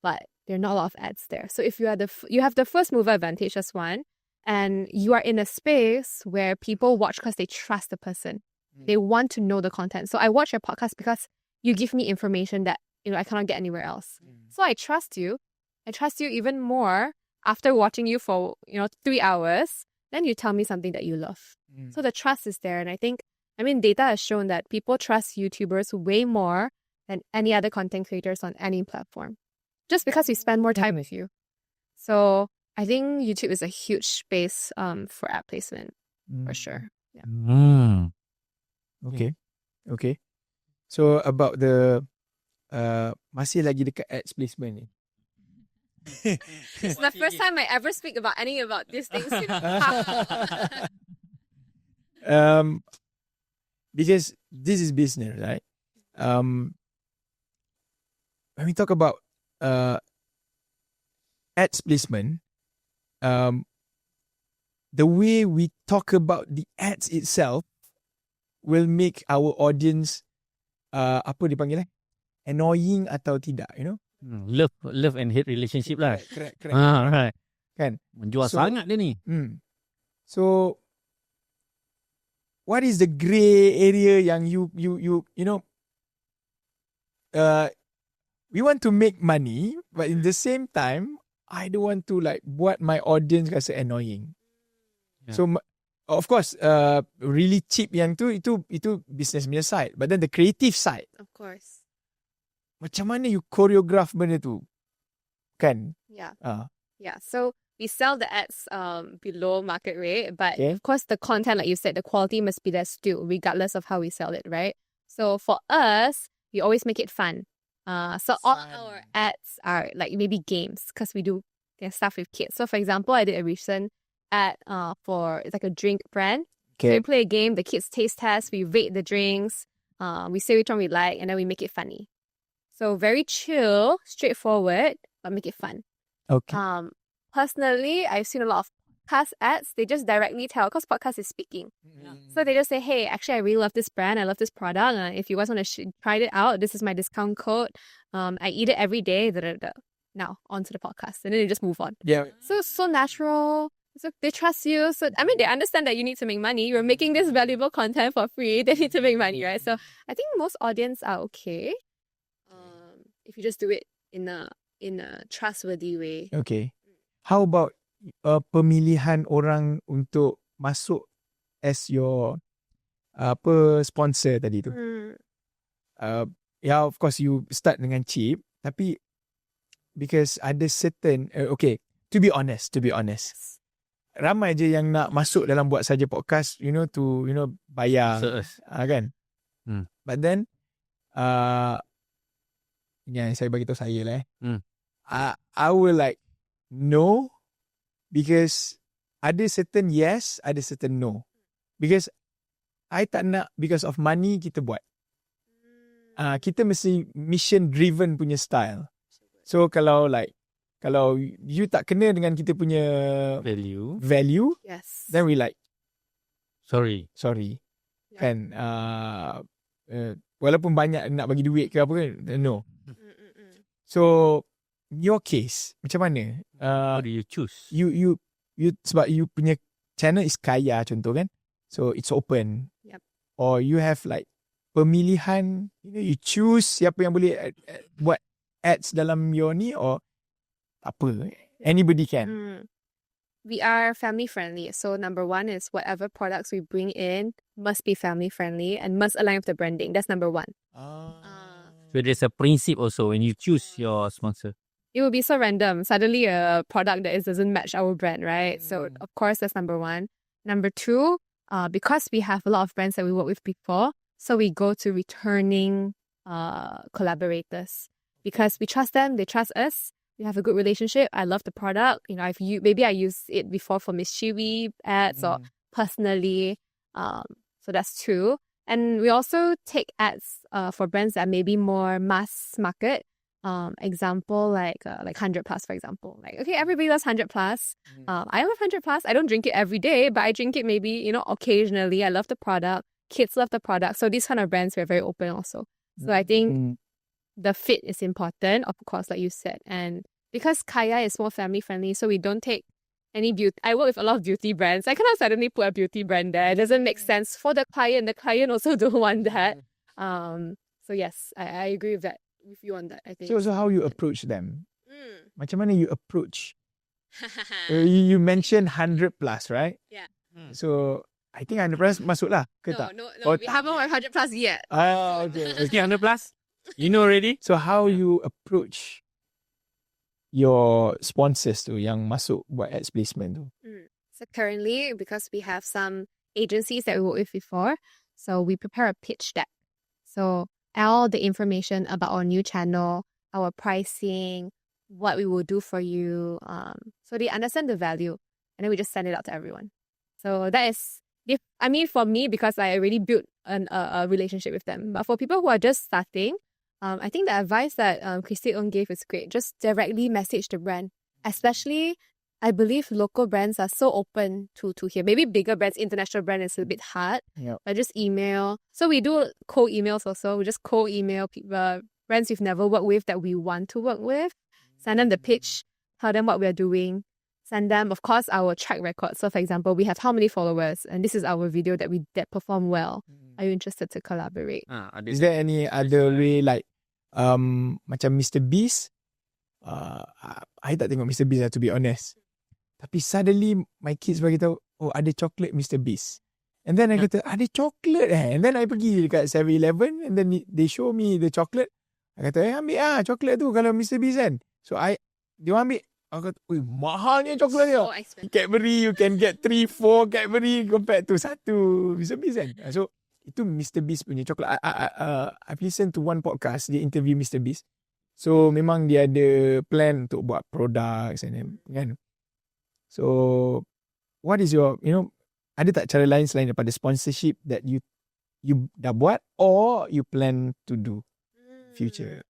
but there are not a lot of ads there. So if you are you have the first mover advantage as one, and you are in a space where people watch because they trust the person. They want to know the content. So I watch your podcast because you give me information that I cannot get anywhere else. So I trust you. I trust you even more after watching you for 3 hours. Then you tell me something that you love. So the trust is there, and I think data has shown that people trust YouTubers way more than any other content creators on any platform, just because we spend more time with you. So I think YouTube is a huge space for ad placement, for sure. Yeah. Okay. So about the masih lagi dekat ads placement ni. It's the first time I ever speak about any about these things. Because this is business, right? When we talk about ads placement, the way we talk about the ads itself will make our audience apa dipanggil annoying atau tidak, Love and hate relationship lah. Correct. Right. Kan? Menjual sangat dia ni. So what is the grey area yang you we want to make money, but in the same time I don't want to buat my audience rasa annoying. Yeah. So of course really cheap yang itu business punya side, but then the creative side, Of course. macam mana you choreograph benda tu, kan? Yeah. Ah. Yeah. So we sell the ads below market rate, but Okay. of course the content, like you said, the quality must be there still, regardless of how we sell it, right? So for us, we always make it fun. So all our ads are like maybe games, because we do stuff with kids. So for example, I did a recent ad for, it's like a drink brand. So we play a game, the kids taste test, we rate the drinks, we say which one we like, and then we make it funny. So very chill, straightforward, but make it fun. Okay. Personally, I've seen a lot of podcast ads. They just directly tell, because podcast is speaking. So they just say, hey, actually, I really love this brand. I love this product. If you guys want to try it out, this is my discount code. I eat it every day. Now, on to the podcast. And then they just move on. Yeah. So natural. So they trust you. So, they understand that you need to make money. You're making this valuable content for free. They need to make money, right? So I think most audience are okay. If you just do it in a trustworthy way. Okay. How about pemilihan orang untuk masuk as your sponsor tadi tu? Yeah, of course you start dengan cheap, tapi because ada certain okay, to be honest, ramai je yang nak masuk dalam buat saja podcast, to bayar, kan? But then yang saya bagi tahu saya lah I will no, because ada certain yes, ada certain no, because I tak nak because of money kita buat. Kita mesti mission driven punya style. So kalau you tak kena dengan kita punya value, Yes. then we Sorry. Yeah. Kan? Walaupun banyak nak bagi duit ke apa kan, no. So in your case, macam mana? How do you choose? You sebab you punya channel is kaya contoh kan, so it's open. Yep. Or you have pemilihan, you choose siapa yang boleh buat ads dalam your ni, or apa, anybody can. We are family friendly. So number one is whatever products we bring in must be family friendly and must align with the branding. That's number one. So there's a principle also when you choose your sponsor. It would be so random. Suddenly a product that doesn't match our brand, right? So of course that's number one. Number two, because we have a lot of brands that we worked with before, so we go to returning collaborators because we trust them, they trust us. We have a good relationship. I love the product. You know, maybe I used it before for Miss Qiwiee ads or personally. So that's two. And we also take ads for brands that may be more mass market. Example like 100 plus, for example. Like, okay, everybody loves 100 plus. I love 100 plus. I don't drink it every day, but I drink it maybe, you know, occasionally. I love the product. Kids love the product. So these kind of brands, we're very open also. So I think the fit is important, of course, like you said. And because Kaya is more family friendly, so we don't take any beauty. I work with a lot of beauty brands. I cannot suddenly put a beauty brand there. It doesn't make sense for the client. The client also don't want that. So yes, I agree with that. With you on that, I think. So how you approach them? Macam mana you approach? You mentioned 100 plus, right? Yeah. So I think 100 plus masuk lah. No, we haven't 100 plus yet. Okay. Okay, 100 plus. You know already? So how you approach your sponsors tu yang masuk buat ads placement tu? So currently, because we have some agencies that we worked with before, so we prepare a pitch deck. So all the information about our new channel, our pricing, what we will do for you, so they understand the value, and then we just send it out to everyone. So that is, I mean, for me, because I already built a relationship with them. But for people who are just starting, I think the advice that Christy Ng gave is great. Just directly message the brand. Especially, I believe local brands are so open to hear. Maybe bigger brands, international brand is a bit hard. Yep. But just email. So we do cold emails also. We just cold email people, brands we've never worked with that we want to work with. Send them the pitch. Tell them what we're doing. Send them, of course, our track record. So for example, we have how many followers, and this is our video that performed well. Are you interested to collaborate? Is there any other way like macam Mr. Beast? I tak tengok Mr. Beast lah, to be honest. Tapi suddenly my kids bagi tahu, oh ada chocolate Mr. Beast. And then I kata, ada chocolate And then I pergi dekat 7-Eleven and then they show me the chocolate. I kata, ambil chocolate tu kalau Mr. Beast kan. So dia ambil. Aku kata, mahalnya coklat dia. So expensive. Cadbury, you can get 3-4 Cadbury compared to satu Mr. Beast kan. So, itu Mr. Beast punya coklat. I've listened to one podcast, dia interview Mr. Beast. So, memang dia ada plan untuk buat products and kan. So, what is your, ada tak cara lain selain daripada sponsorship that you dah buat or you plan to do future?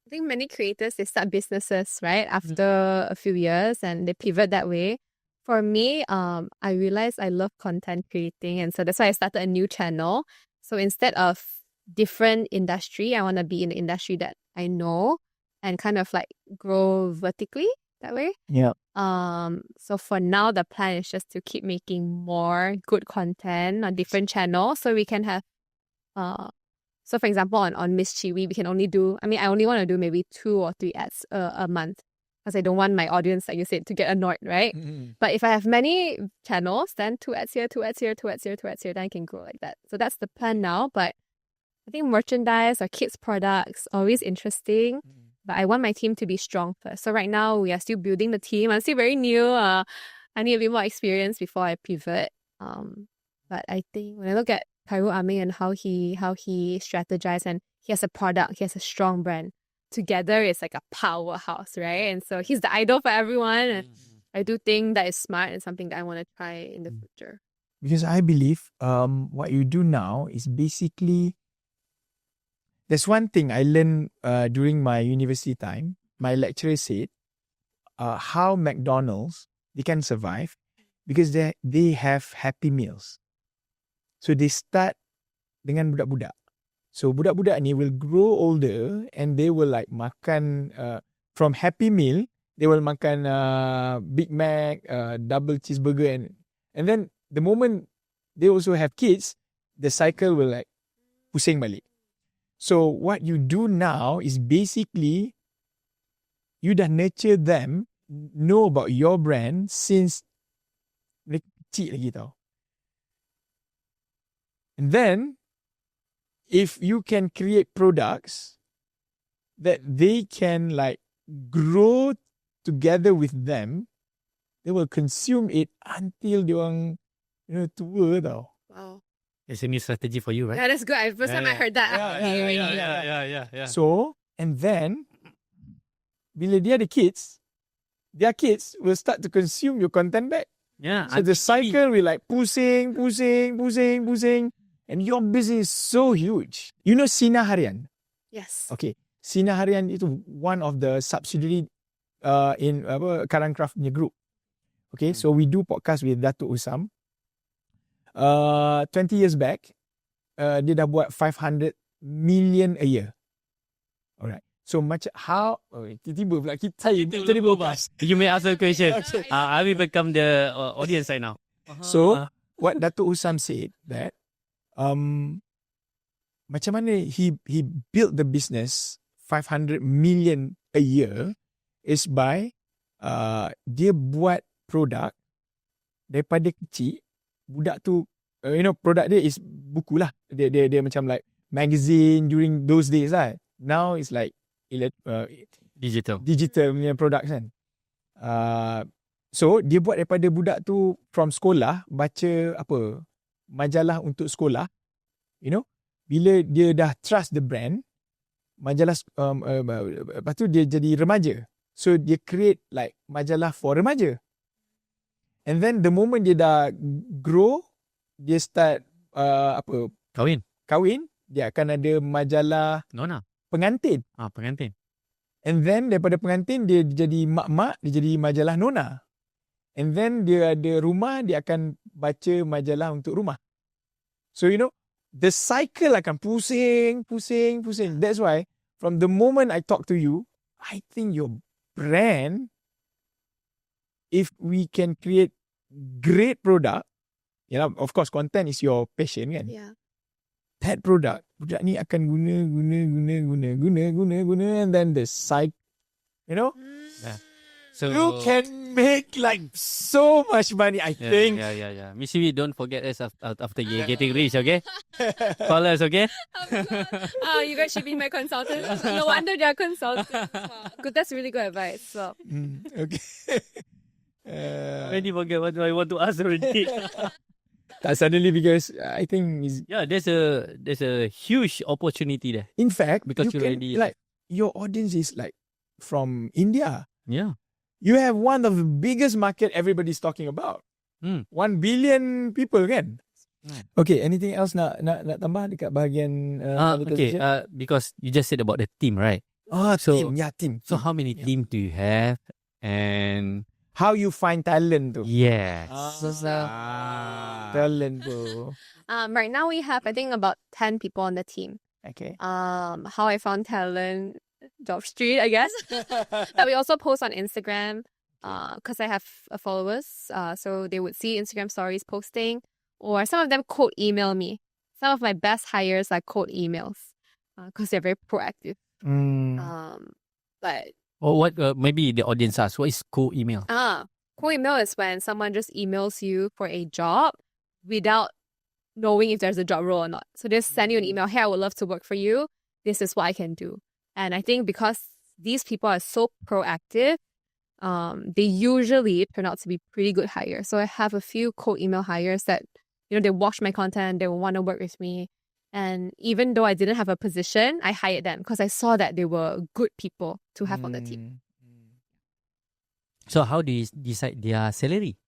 I think many creators, they start businesses, right? After a few years and they pivot that way. For me, I realized I love content creating. And so that's why I started a new channel. So instead of different industry, I want to be in the industry that I know and kind of like grow vertically that way. Yeah. So for now, the plan is just to keep making more good content on different channels so we can have So for example, on Miss Qiwiee, we can only do, I only want to do maybe 2 or 3 ads a month because I don't want my audience, like you said, to get annoyed, right? But if I have many channels, then 2 ads here, 2 ads here, 2 ads here, 2 ads here, then I can grow like that. So that's the plan now. But I think merchandise or kids products, always interesting. But I want my team to be strong first. So right now, we are still building the team. I'm still very new. I need a bit more experience before I pivot. But I think when I look at Khairul Aming and how he strategized, and he has a product, he has a strong brand. Together, it's like a powerhouse, right? And so he's the idol for everyone. And I do think that is smart and something that I want to try in the future. Because I believe what you do now is basically, there's one thing I learned during my university time. My lecturer said how McDonald's, they can survive because they have happy meals. So they start dengan budak-budak. So budak-budak ni will grow older and they will like makan from Happy Meal, they will makan Big Mac, double cheeseburger and then the moment they also have kids, the cycle will like pusing balik. So what you do now is basically you dah nurture them, know about your brand since mereka kecil lagi tau. And then, if you can create products that they can like grow together with them, they will consume it until diorang tua tau. Oh. It's a new strategy for you, right? Yeah, that's good. First time I heard that. Yeah. So, and then, bila dia ada kids, their kids will start to consume your content back. Yeah. So the cycle will like pusing, and your business is so huge. You know Sinar Harian? Yes. Okay. Sinar Harian itu one of the subsidiary in Karangcraft punya group. Okay, so we do podcast with Datuk Usam. 20 years back, dia dah buat 500 million a year. Alright. So macam how tiba-tiba pula kita berbahas. You may ask a question. I will become the audience right now. So what Datuk Usam said that macam mana he built the business 500 million a year is by dia buat produk daripada kecil. Budak tu produk dia is buku lah. Dia macam like magazine during those days lah. Now it's like digital punya produk kan. So dia buat daripada budak tu from sekolah baca majalah untuk sekolah. Bila dia dah trust the brand, majalah lepas tu dia jadi remaja. So dia create like majalah for remaja. And then the moment dia dah grow, dia start kahwin, dia akan ada majalah Nona. pengantin. Pengantin. And then daripada pengantin dia jadi mak-mak, dia jadi majalah nona. And then dia ada rumah, dia akan baca majalah untuk rumah. So the cycle akan pusing. That's why from the moment I talk to you, I think your brand, if we can create great product, of course content is your passion kan. Yeah. That product, budak ni akan guna, and then the cycle, Yeah. So you can make like so much money, I think. Yeah. Miss Qiwiee, don't forget us after you're getting rich, okay? Call us, okay? You guys should be my consultant. No wonder they're consultants. Wow. Good, that's really good advice. So. Okay. Already forget what I want to ask already. Suddenly, because I think there's a huge opportunity there. in fact, Because you you can, already like your audience is like from India. Yeah. You have one of the biggest market everybody's talking about. 1 billion people kan. Okay, anything else nak tambah dekat bahagian okay. Because you just said about the team, right? Team. So how many teams do you have, and How you find talent tu? yes, Talent tu. Right now we have, I think, about 10 people on the team. Okay. How I found talent, job street, I guess. But we also post on Instagram because I have followers. So they would see Instagram stories posting, or some of them cold email me. Some of my best hires are cold emails because they're very proactive. But or what? Maybe the audience asks, what is cold email? cold email is when someone just emails you for a job without knowing if there's a job role or not. So they send you an email, hey, I would love to work for you. This is what I can do. And I think because these people are so proactive, they usually turn out to be pretty good hires. So I have a few cold email hires that, they watch my content, they want to work with me. And even though I didn't have a position, I hired them because I saw that they were good people to have on the team. So how do you decide their salary?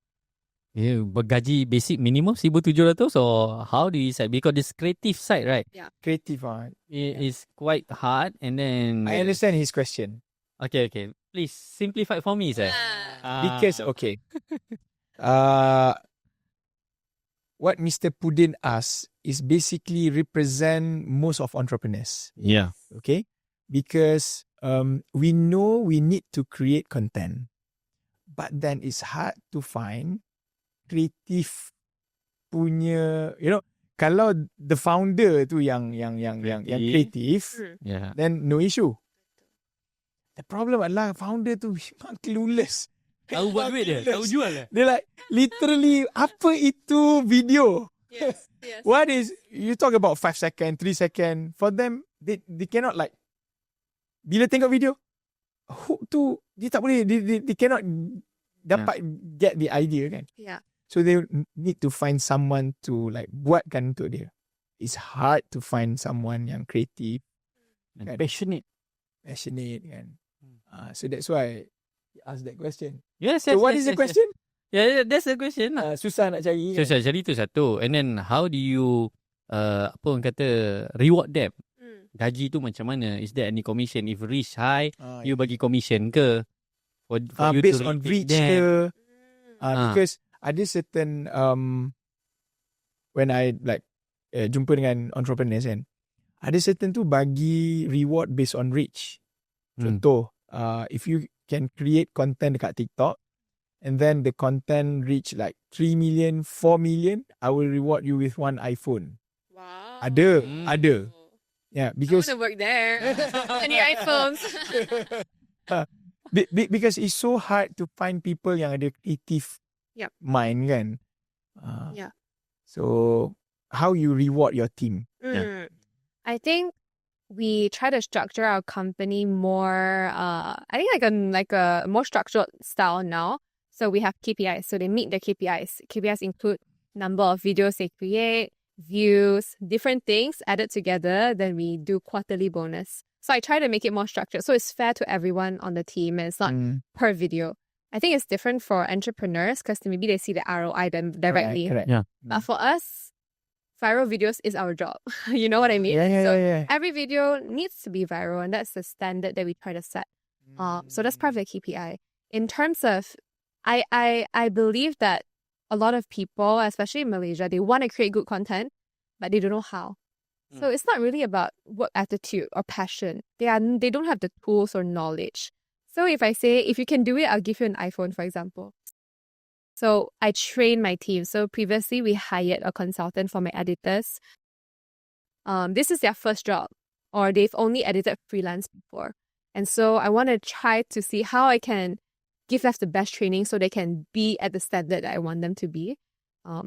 Bergaji basic minimum 1,700, or how do you decide? Because this creative side, right? Yeah. Creative. It is quite hard, and then I understand his question. Okay. Please simplify for me, sir. Because, okay. What Mr. Pudin asks is basically represent most of entrepreneurs. Yeah. Okay? Because we know we need to create content. But then it's hard to find creative punya, kalau the founder tu yang creative, Yeah. then no issue. The problem adalah founder tu memang clueless. Tahu buat duit dia, tahu jual dia. Dia like literally apa itu video? Yes. What is, you talk about 5 second, 3 second. For them, they cannot like, bila tengok video, hook tu dia tak boleh, they cannot dapat get the idea kan. Yeah. So they need to find someone to like buatkan untuk dia. It's hard to find someone yang creative, And kan? passionate. Passionate kan. So that's why I asked that question. Yes, So what is the question? Yeah, that's the question lah. Susah nak cari. So, cari tu satu. And then, how do you, apa orang kata, reward them? Gaji tu macam mana? Is there any commission? If reach high, you bagi commission ke? For you based to on repeat reach them? ke? Because ada certain when I like jumpa dengan entrepreneurs kan, ada certain tu bagi reward based on reach. Contoh, if you can create content dekat TikTok and then the content reach like 3 million, 4 million, I will reward you with one iPhone. Wow. Ada. Yeah, I because want to work there. Any iPhones? because it's so hard to find people yang ada creative Yep. mind kan. Yeah. So how you reward your team? I think we try to structure our company more. I think like a more structured style now. So we have KPIs. So they meet the KPIs. KPIs include number of videos they create, views, different things added together. Then we do quarterly bonus. So I try to make it more structured. So it's fair to everyone on the team. And it's not per video. I think it's different for entrepreneurs because maybe they see the ROI directly. Correct. Yeah. But for us, viral videos is our job. You know what I mean? Yeah. Every video needs to be viral, and that's the standard that we try to set. So that's part of the KPI. In terms of, I believe that a lot of people, especially in Malaysia, they want to create good content, but they don't know how. So it's not really about work attitude or passion. They don't have the tools or knowledge. So if I say, if you can do it, I'll give you an iPhone, for example. So I train my team. So previously we hired a consultant for my editors. This is their first job, or they've only edited freelance before. And so I want to try to see how I can give them the best training so they can be at the standard that I want them to be.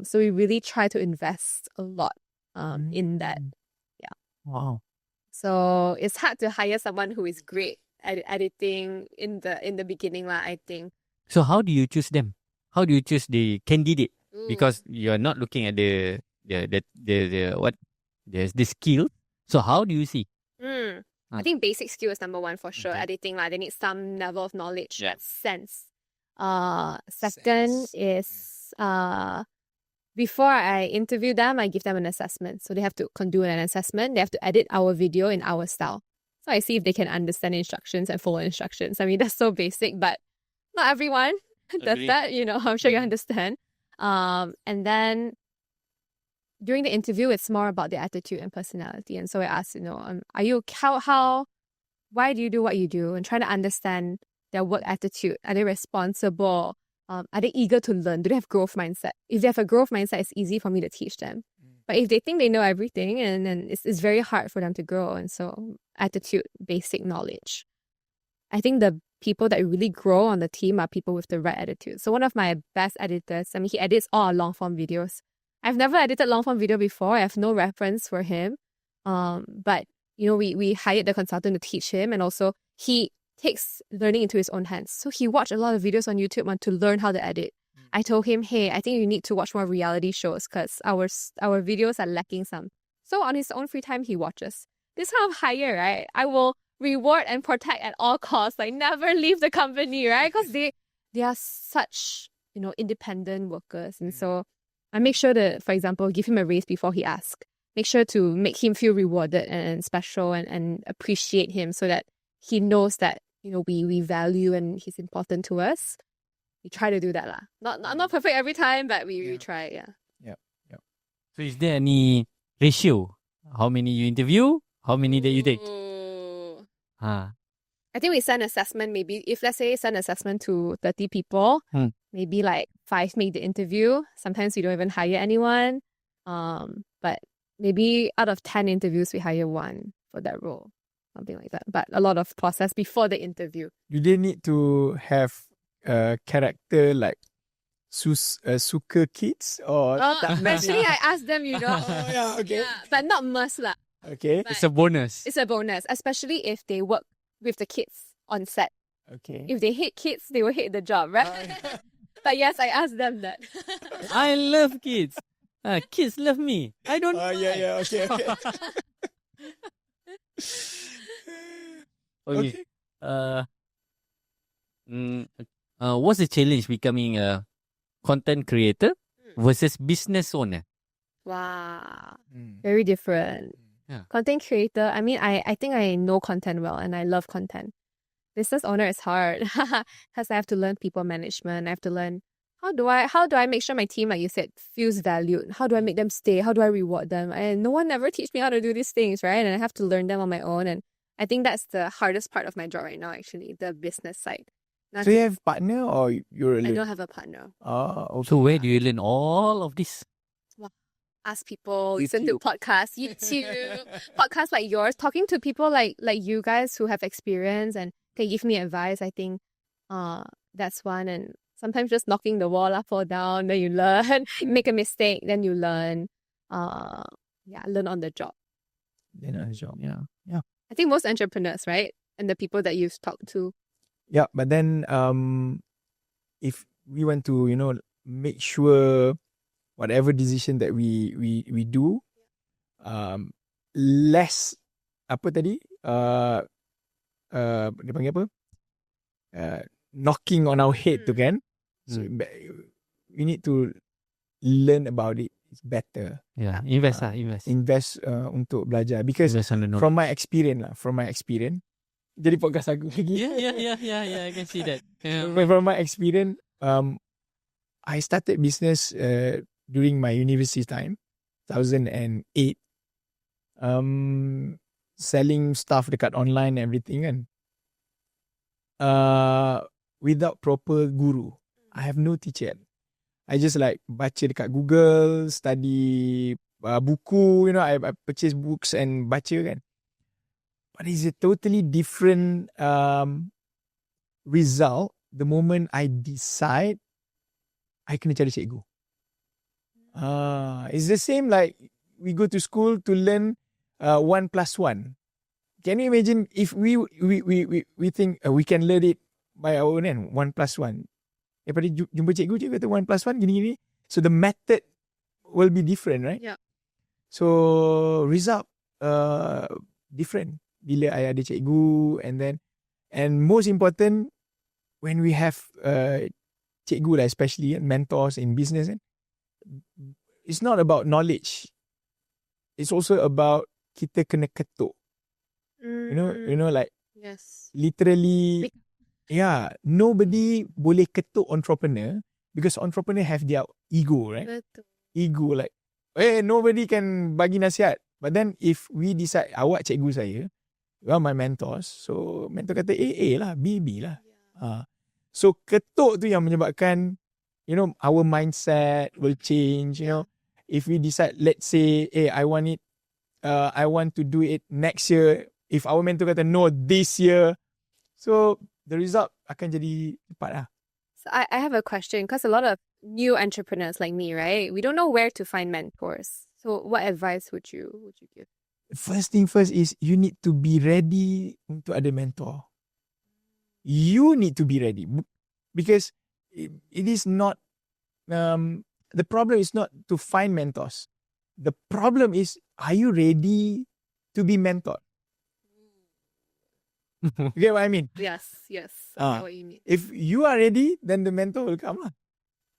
So we really try to invest a lot in that. Yeah. Wow. So it's hard to hire someone who is great at editing in the beginning, I think. So how do you choose them? How do you choose the candidate? Because you're not looking at the what there's the skill. So how do you see? I think basic skill is number one for sure. Editing, they need some level of knowledge, sense. Second is before I interview them, I give them an assessment. So they have to do an assessment. They have to edit our video in our style. So I see if they can understand instructions and follow instructions. I mean, that's so basic, but not everyone does that. I'm sure you understand. And then during the interview, it's more about their attitude and personality. And so I ask, are you why do you do what you do? And trying to understand their work attitude. Are they responsible? Are they eager to learn? Do they have growth mindset? If they have a growth mindset, it's easy for me to teach them. But if they think they know everything, and then it's very hard for them to grow. And so attitude, basic knowledge. I think the people that really grow on the team are people with the right attitude. So one of my best editors, he edits all our long form videos. I've never edited long form video before. I have no reference for him. But we hired the consultant to teach him, and also he takes learning into his own hands. So he watched a lot of videos on YouTube to learn how to edit. I told him, hey, I think you need to watch more reality shows because our videos are lacking some. So on his own free time, he watches. This kind of hire, right? I will reward and protect at all costs. Never leave the company, right? Because they are such, independent workers. And so I make sure to, for example, give him a raise before he asks. Make sure to make him feel rewarded and special and appreciate him so that he knows that, we value and he's important to us. We try to do that. Not perfect every time, but we try, Yep. So is there any ratio? How many you interview? How many that you take? I think we send assessment, maybe if let's say send assessment to 30 people, maybe 5 make the interview. Sometimes we don't even hire anyone. But maybe out of 10 interviews, we hire 1 for that role. Something like that. But a lot of process before the interview. Do they need to have a character like Suka Kids or actually I asked them, okay. but not must lah. Okay. But It's a bonus. It's a bonus, especially if they work with the kids on set. Okay. If they hate kids, they will hate the job, right? But yes, I asked them that. I love kids. Kids love me. I don't. Yeah. Okay. Okay. What's the challenge becoming a content creator versus business owner? Wow. Very different. Yeah. Content creator, I mean, I think I know content well and I love content. Business owner is hard because I have to learn people management. I have to learn how do I make sure my team, like you said, feels valued? How do I make them stay? How do I reward them? And no one ever teach me how to do these things, right? And I have to learn them on my own. And I think that's the hardest part of my job right now, actually, the business side. So you have partner or you're alone? I don't have a partner. Oh, okay. So where do you learn all of this? Ask people, listen to podcasts, YouTube, podcasts like yours, talking to people like you guys who have experience and can give me advice. I think that's one. And sometimes just knocking the wall up or down, then you learn. Make a mistake, then you learn. Learn on the job. Then on the job, yeah. I think most entrepreneurs, right? And the people that you've talked to. Yeah, but then if we want to, make sure whatever decision that we do, less apa tadi? Dia panggil apa? Knocking on our head tu kan. So we need to learn about it. It's better. Yeah, invest. Invest untuk belajar because from my experience. Jadi podcast aku lagi. Yeah, I can see that. Yeah. From my experience, I started business during my university time, 2008. Selling stuff dekat online and everything kan. Without proper guru. I have no teacher. I just like baca dekat Google, study buku, I purchase books and baca kan. But it's a totally different result the moment I decide I kena cari cikgu. It's the same like we go to school to learn 1+1. Can you imagine if we think we can learn it by our own and 1+1. Daripada jumpa cikgu kata 1+1 gini-gini. So the method will be different, right? Yeah. So result different bila I ada cikgu and most important when we have cikgu lah, especially mentors in business, it's not about knowledge. It's also about kita kena ketuk. You know like yes. Literally nobody boleh ketuk entrepreneur because entrepreneur have their ego, right? Betul. Ego like nobody can bagi nasihat. But then if we decide awak cikgu saya, you are my mentors, so mentor kata A lah, B lah. So ketuk tu yang menyebabkan our mindset will change. If we decide, let's say I want to do it next year. If our mentor kata no this year, so the result akan jadi cepat lah. So I have a question because a lot of new entrepreneurs like me, right? We don't know where to find mentors. So what advice would you give? First thing first is you need to be ready untuk ada mentor. You need to be ready because it is not the problem is not to find mentors. The problem is, are you ready to be mentored? You get what I mean? Yes. I know what you mean. If you are ready, then the mentor will come lah.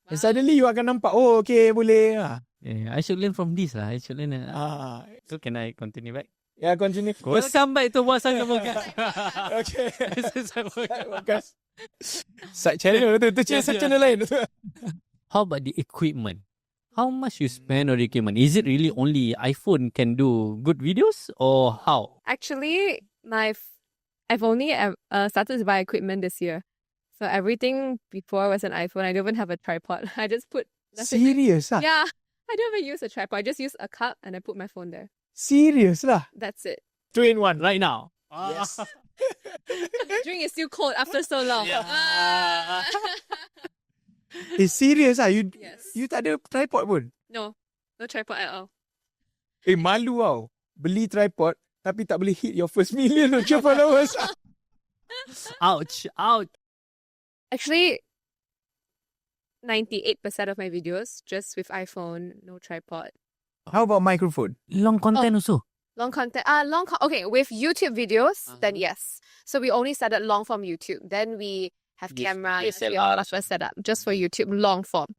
And suddenly you akan nampak, okay, boleh lah. Yeah, I should learn from this lah. I should learn. So can I continue back? Yeah, continue. Welcome back to Wasang Podcast. Okay. Podcast. Side channel tu side channel lain. How about the equipment? How much you spend on the equipment? Is it really only iPhone can do good videos or how? Actually, I've only started to buy equipment this year. So everything before was an iPhone. I don't even have a tripod. I just put nothing. Serious lah? Yeah. I don't even use a tripod. I just use a cup and I put my phone there. Serious lah? That's it. 2-in-1 right now. Yes. Drink is still cold after so long. Serious lah? Yes. You tak ada tripod pun? No tripod at all. Malu tau. Beli tripod tapi tak boleh hit your first million of followers. Ouch. Actually, 98% of my videos just with iPhone, no tripod. How about microphone? Long content also. Long content. Okay, with YouTube videos, then yes. So we only started long form YouTube. Then we have camera, we have much set up just for YouTube long form.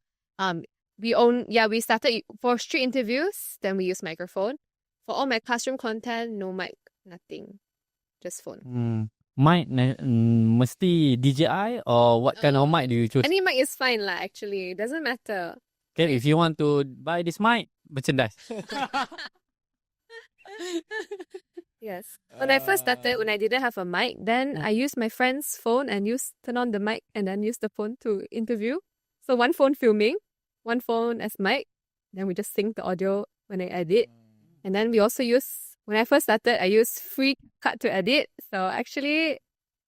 We started for street interviews. Then we use microphone. For all my classroom content, no mic, nothing, just phone. Mic mesti DJI or what kind of mic do you choose? Any mic is fine lah. Actually, it doesn't matter. Okay, if you want to buy this mic, merchandise. Yes. When I first started, when I didn't have a mic, then I used my friend's phone and turn on the mic and then use the phone to interview. So one phone filming, one phone as mic. Then we just sync the audio when I edit. And then we also when I first started, I used free cut to edit. So actually,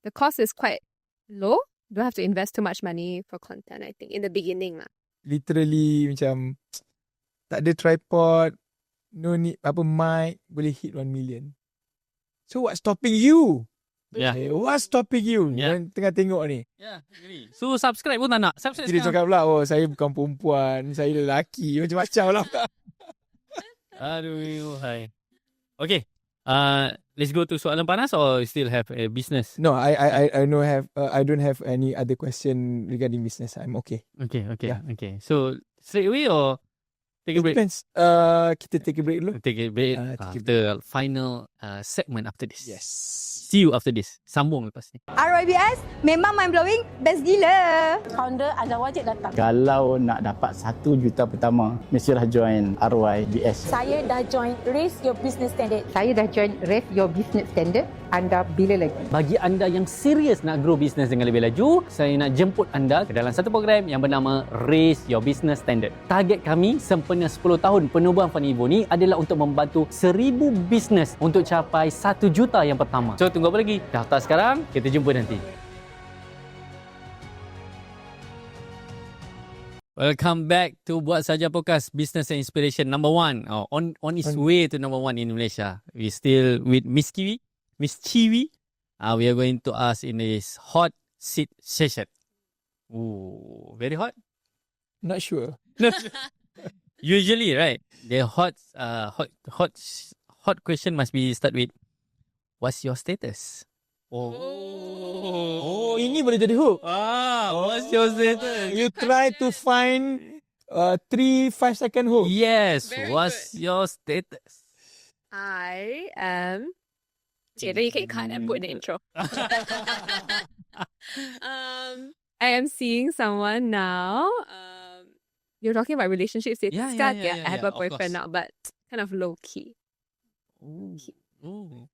the cost is quite low. Don't have to invest too much money for content, I think, in the beginning lah. Literally macam tak ada tripod, no need mic, boleh hit 1 million. So what's stopping you? Yeah. What's stopping you? Yeah. Yang tengah tengok ni. Yeah, agree. So subscribe pun tak nak. Subscribe Dia sekarang. cakap pula, saya bukan perempuan, saya lelaki. Macam-macam lah. Aduh, hai. Okay. Let's go to soalan panas or still have a business? No, I don't have any other question regarding business. I'm okay. Okay. Yeah. Okay. So straight away or take a break? Depends. Kita take a break dulu. Take a break. Take a After final segment after this. Yes. See you after this. Sambung lepas ni. RYBS memang mind-blowing, best gila. Founder Azal Wajid datang. Kalau nak dapat 1 juta pertama, mestilah join RYBS. Saya dah join Raise Your Business Standard. Saya dah join Raise Your Business Standard. Anda bila lagi? Bagi anda yang serius nak grow business dengan lebih laju, saya nak jemput anda ke dalam satu program yang bernama Raise Your Business Standard. Target kami sempena 10 tahun penubuhan Fani Ibu ni adalah untuk membantu 1000 bisnes untuk capai 1 juta yang pertama. So tunggu apa lagi? Daftar sekarang, kita jumpa nanti. Welcome back to Buat Saja Podcast Business and Inspiration number 1. On its way to number 1 in Malaysia. We still with Miss Qiwiee. Miss Qiwiee, we are going to ask in this hot seat session. Ooh, very hot? Not sure. Usually, right? The hot question must be start with, what's your status? Oh, ini boleh jadi hook. What's your status? You try to find 3-5 second hook. Yes, Very what's your status? I am. Okay, then you can cut and put in the intro. I am seeing someone now. You're talking about relationship status. Yeah, kan? yeah, I have a of boyfriend course. now, but kind of low key. Ooh.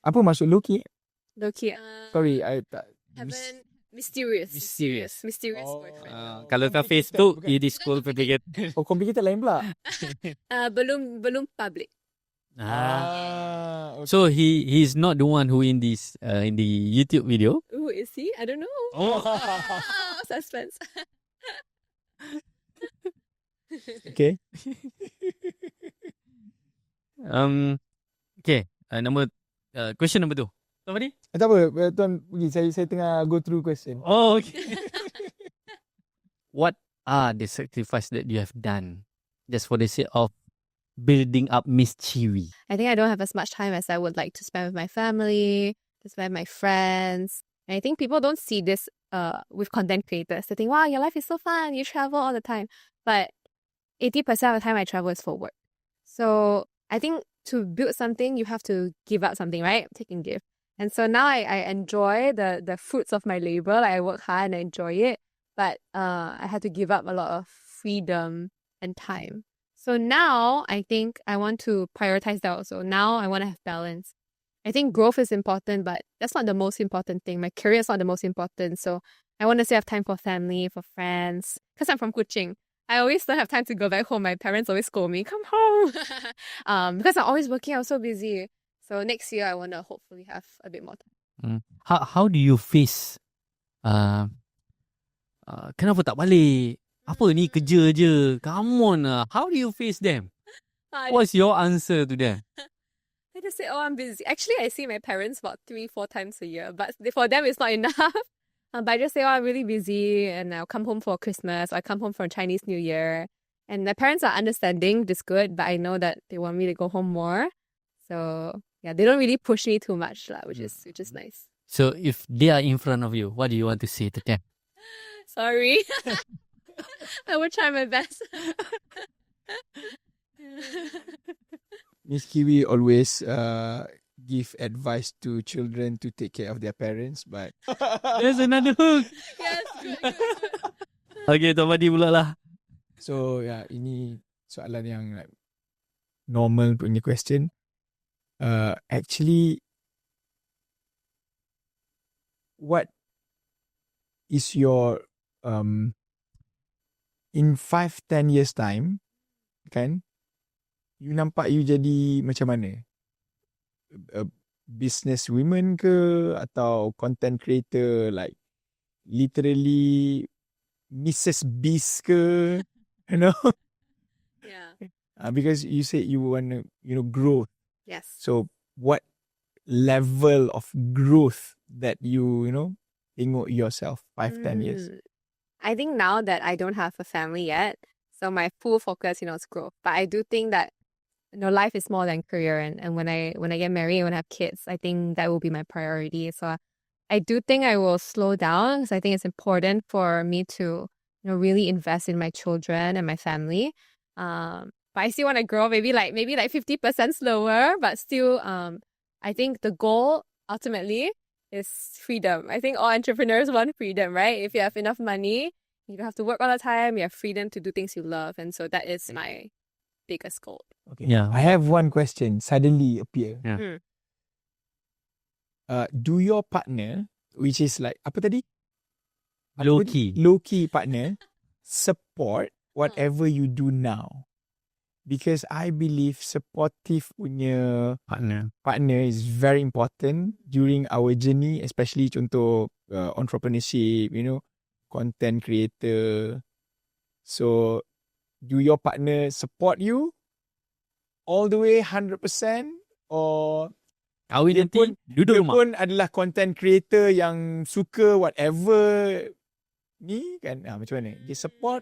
Apa maksud Loki? Low key. Sorry, I tak. Haven't mysterious. Mysterious. Mysterious Oh. boyfriend. Kalau kat Facebook, it is called complicated. Oh, complicated lain pula. Belum public. Okay. So he's not the one who in this in the YouTube video. Who is he? I don't know. Oh. Suspense. Okay. Okay. Question number 2. Apa ni? Tak apa, tuan pergi. Saya tengah go through question. Oh, okay. What are the sacrifices that you have done just for the sake of building up Miss Qiwiee? I think I don't have as much time as I would like to spend with my family, to spend with my friends. And I think people don't see this with content creators. They think, wow, your life is so fun. You travel all the time. But 80% of the time I travel is for work. So I think to build something, you have to give up something, right? Take and give. And so now I enjoy the fruits of my labor. Like I work hard and I enjoy it. But I had to give up a lot of freedom and time. So now I think I want to prioritize that also. Now I want to have balance. I think growth is important, but that's not the most important thing. My career is not the most important. So I want to still have time for family, for friends. Because I'm from Kuching. I always don't have time to go back home. My parents always scold me, come home. Because I'm always working, I'm so busy. So next year, I want to hopefully have a bit more time. How do you face kenapa tak balik? Apa ni kerja je? Come on lah. How do you face them? What's your answer to them? I just say, oh, I'm busy. Actually, I see my parents about 3-4 times a year. But for them, it's not enough. But I just say, oh, I'm really busy and I'll come home for Christmas or I come home for Chinese New Year. And my parents are understanding this good, but I know that they want me to go home more. So yeah, they don't really push me too much, which is nice. So if they are in front of you, what do you want to say to them? Sorry. I will try my best. Miss Qiwiee always give advice to children to take care of their parents, but There's another hook. Yes, good. Okay, Tuan Madi pula lah. so ini soalan yang like normal punya question. Actually, what is your in 5-10 years time, kan? You nampak you jadi macam mana? A business woman ke atau content creator like literally Mrs. Beast ke? You know? Yeah. Because you said you want to, grow. Yes. So what level of growth that you tengok yourself 5-10 years? I think now that I don't have a family yet, so my full focus, is growth. But I do think that life is more than career, and when I get married and when I have kids, I think that will be my priority. So I do think I will slow down because I think it's important for me to really invest in my children and my family. But I still want to grow, maybe like 50% slower, but still I think the goal ultimately is freedom. I think all entrepreneurs want freedom, right? If you have enough money, you don't have to work all the time, you have freedom to do things you love, and so that is my biggest goal. Okay. Yeah. I have one question suddenly appear. Yeah. Do your partner, which is like apa tadi? Low key. Low key partner, support whatever you do now? Because I believe supportive punya partner is very important during our journey, especially contoh entrepreneurship, content creator. So, do your partner support you all the way 100% or Kahwin nanti duduk dia rumah. pun adalah content creator yang suka whatever ni kan? Macam mana? Dia support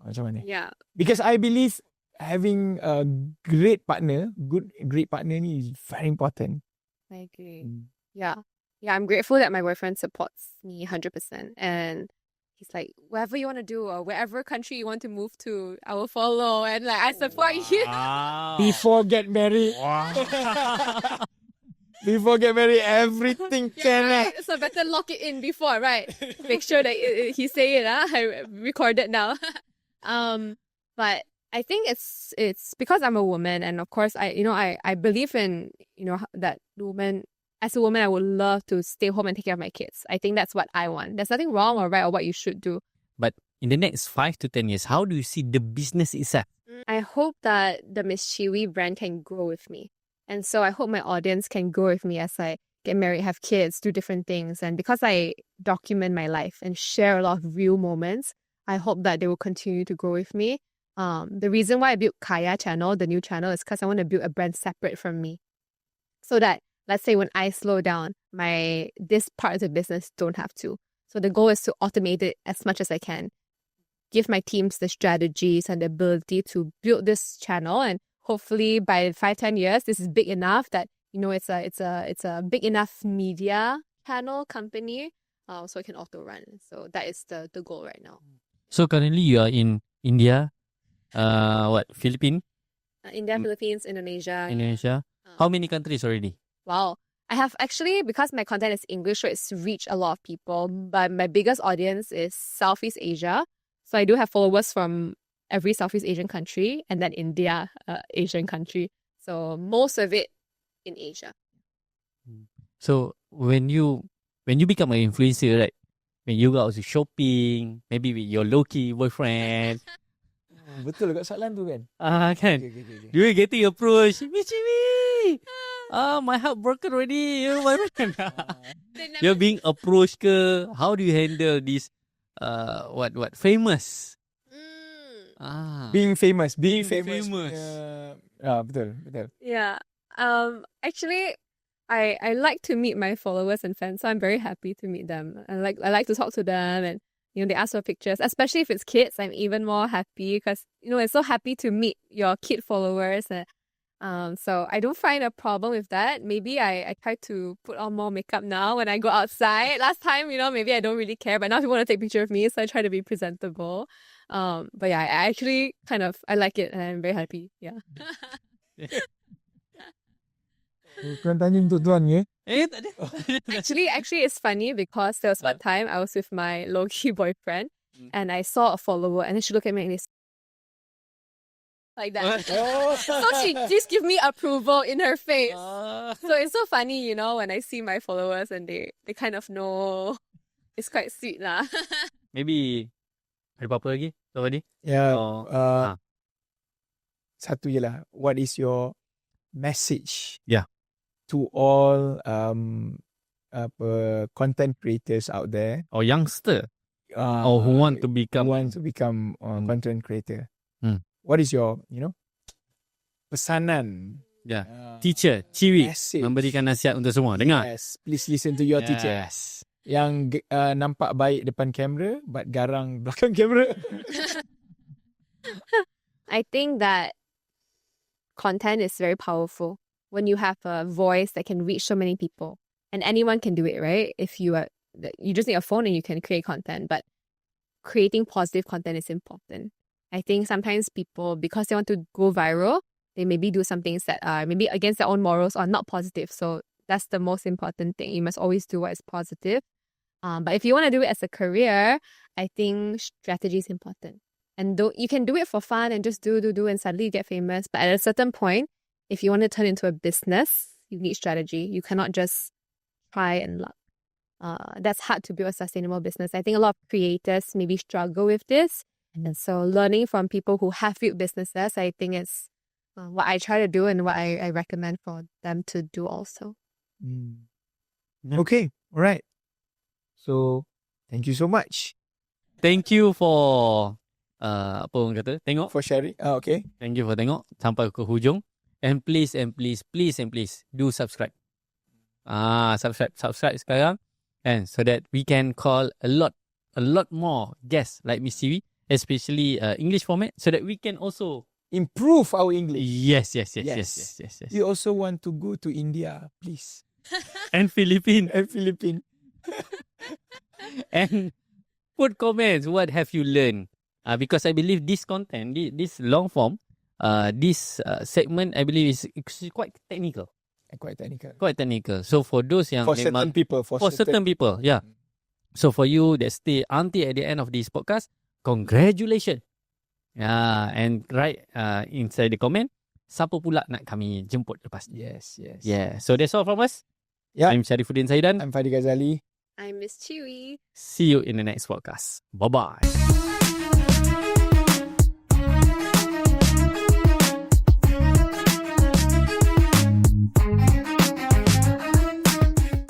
macam mana? Yeah. Because I believe having a great partner ni is very important. I agree. Yeah. Yeah, I'm grateful that my boyfriend supports me 100%. And he's like, whatever you want to do or wherever country you want to move to, I will follow. And like, I support you. Before get married. Before get married, everything can. Right. So better lock it in before, right? Make sure that he say it. I recorded now. But I think it's because I'm a woman, and of course I believe in that woman. As a woman, I would love to stay home and take care of my kids. I think that's what I want. There's nothing wrong or right or what you should do. But in the next 5 to 10 years, how do you see the business itself? I hope that the Miss Qiwiee brand can grow with me. And so I hope my audience can grow with me as I get married, have kids, do different things. And because I document my life and share a lot of real moments, I hope that they will continue to grow with me. The reason why I built Kaya channel, the new channel, is because I want to build a brand separate from me. So that, let's say when I slow down, this part of the business don't have to. So the goal is to automate it as much as I can. Give my teams the strategies and the ability to build this channel, and hopefully by 5-10 years, this is big enough that it's a big enough media channel company, so it can auto run. So that is the goal right now. So currently you are in India, Philippines? India, Philippines, Indonesia. Indonesia. How many countries already? Wow. I have actually, because my content is English, so it's reached a lot of people. But my biggest audience is Southeast Asia. So I do have followers from every Southeast Asian country, and then India, Asian country. So most of it in Asia. So when you become an influencer, right? When you go out to shopping, maybe with your low-key boyfriend. Betul kat soalan tu kan? Kan? Okay. You getting approached. Miss Qiwiee! My heart broken already. You're my friend. You're being approached ke? How do you handle this? Famous? Being famous. Being famous. Betul. Yeah. Actually, I like to meet my followers and fans, so I'm very happy to meet them. I like to talk to them, and they ask for pictures, especially if it's kids. I'm even more happy because it's so happy to meet your kid followers. So I don't find a problem with that. Maybe I try to put on more makeup now when I go outside. Last time, maybe I don't really care, but now people want to take a picture of me, so I try to be presentable. But yeah, I actually I like it and I'm very happy. Yeah. Kau tanya untuk tuan ke? Tak ada. Actually, it's funny because there was one time I was with my low-key boyfriend and I saw a follower and then she looked at me and like that. So she just give me approval in her face. So it's so funny, when I see my followers and they kind of know. It's quite sweet lah. Maybe ada apa-apa lagi? Tadi? Ya, Oh, satu je lah. What is your message? Yeah. To all content creators out there. Or youngster. Or who want to become content creator. Hmm. What is your, pesanan? Yeah. Teacher, Qiwiee, Message. memberikan nasihat untuk semua. Dengar. Yes, please listen to your teacher. Yes. Yang nampak baik depan kamera, but garang belakang kamera. I think that content is very powerful when you have a voice that can reach so many people. And anyone can do it, right? If you just need a phone and you can create content, but creating positive content is important. I think sometimes people, because they want to go viral, they maybe do some things that are maybe against their own morals or not positive. So that's the most important thing. You must always do what is positive. But if you want to do it as a career, I think strategy is important. And you can do it for fun and just do, and suddenly you get famous. But at a certain point, if you want to turn into a business, you need strategy. You cannot just try and luck. That's hard to build a sustainable business. I think a lot of creators maybe struggle with this. And so learning from people who have built businesses, I think it's what I try to do and what I recommend for them to do also. Yeah. Okay, all right. So, thank you so much Thank you for apa orang kata? Tengok. for sharing. Okay. Thank you for tengok sampai ke hujung. And please do subscribe. Subscribe sekarang. And so that we can call a lot more guests like Miss Qiwiee, especially English format, so that we can also Improve our English. yes. You also want to go to India, please. And Philippine. And Philippines. And put comments. What have you learned? Because I believe this content, this long form, this segment, I believe is quite technical. Quite technical. Quite technical. So for those yang For certain people. for certain people, yeah. So for you that stay until at the end of this podcast, congratulations. Yeah, and write inside the comment, siapa pula nak kami jemput lepas ni? Yes. Yeah. So that's all from us. Yeah. I'm Sharifuddin Zaidan. I'm Fadi Ghazali. I'm Miss Qiwiee. See you in the next podcast. Bye-bye.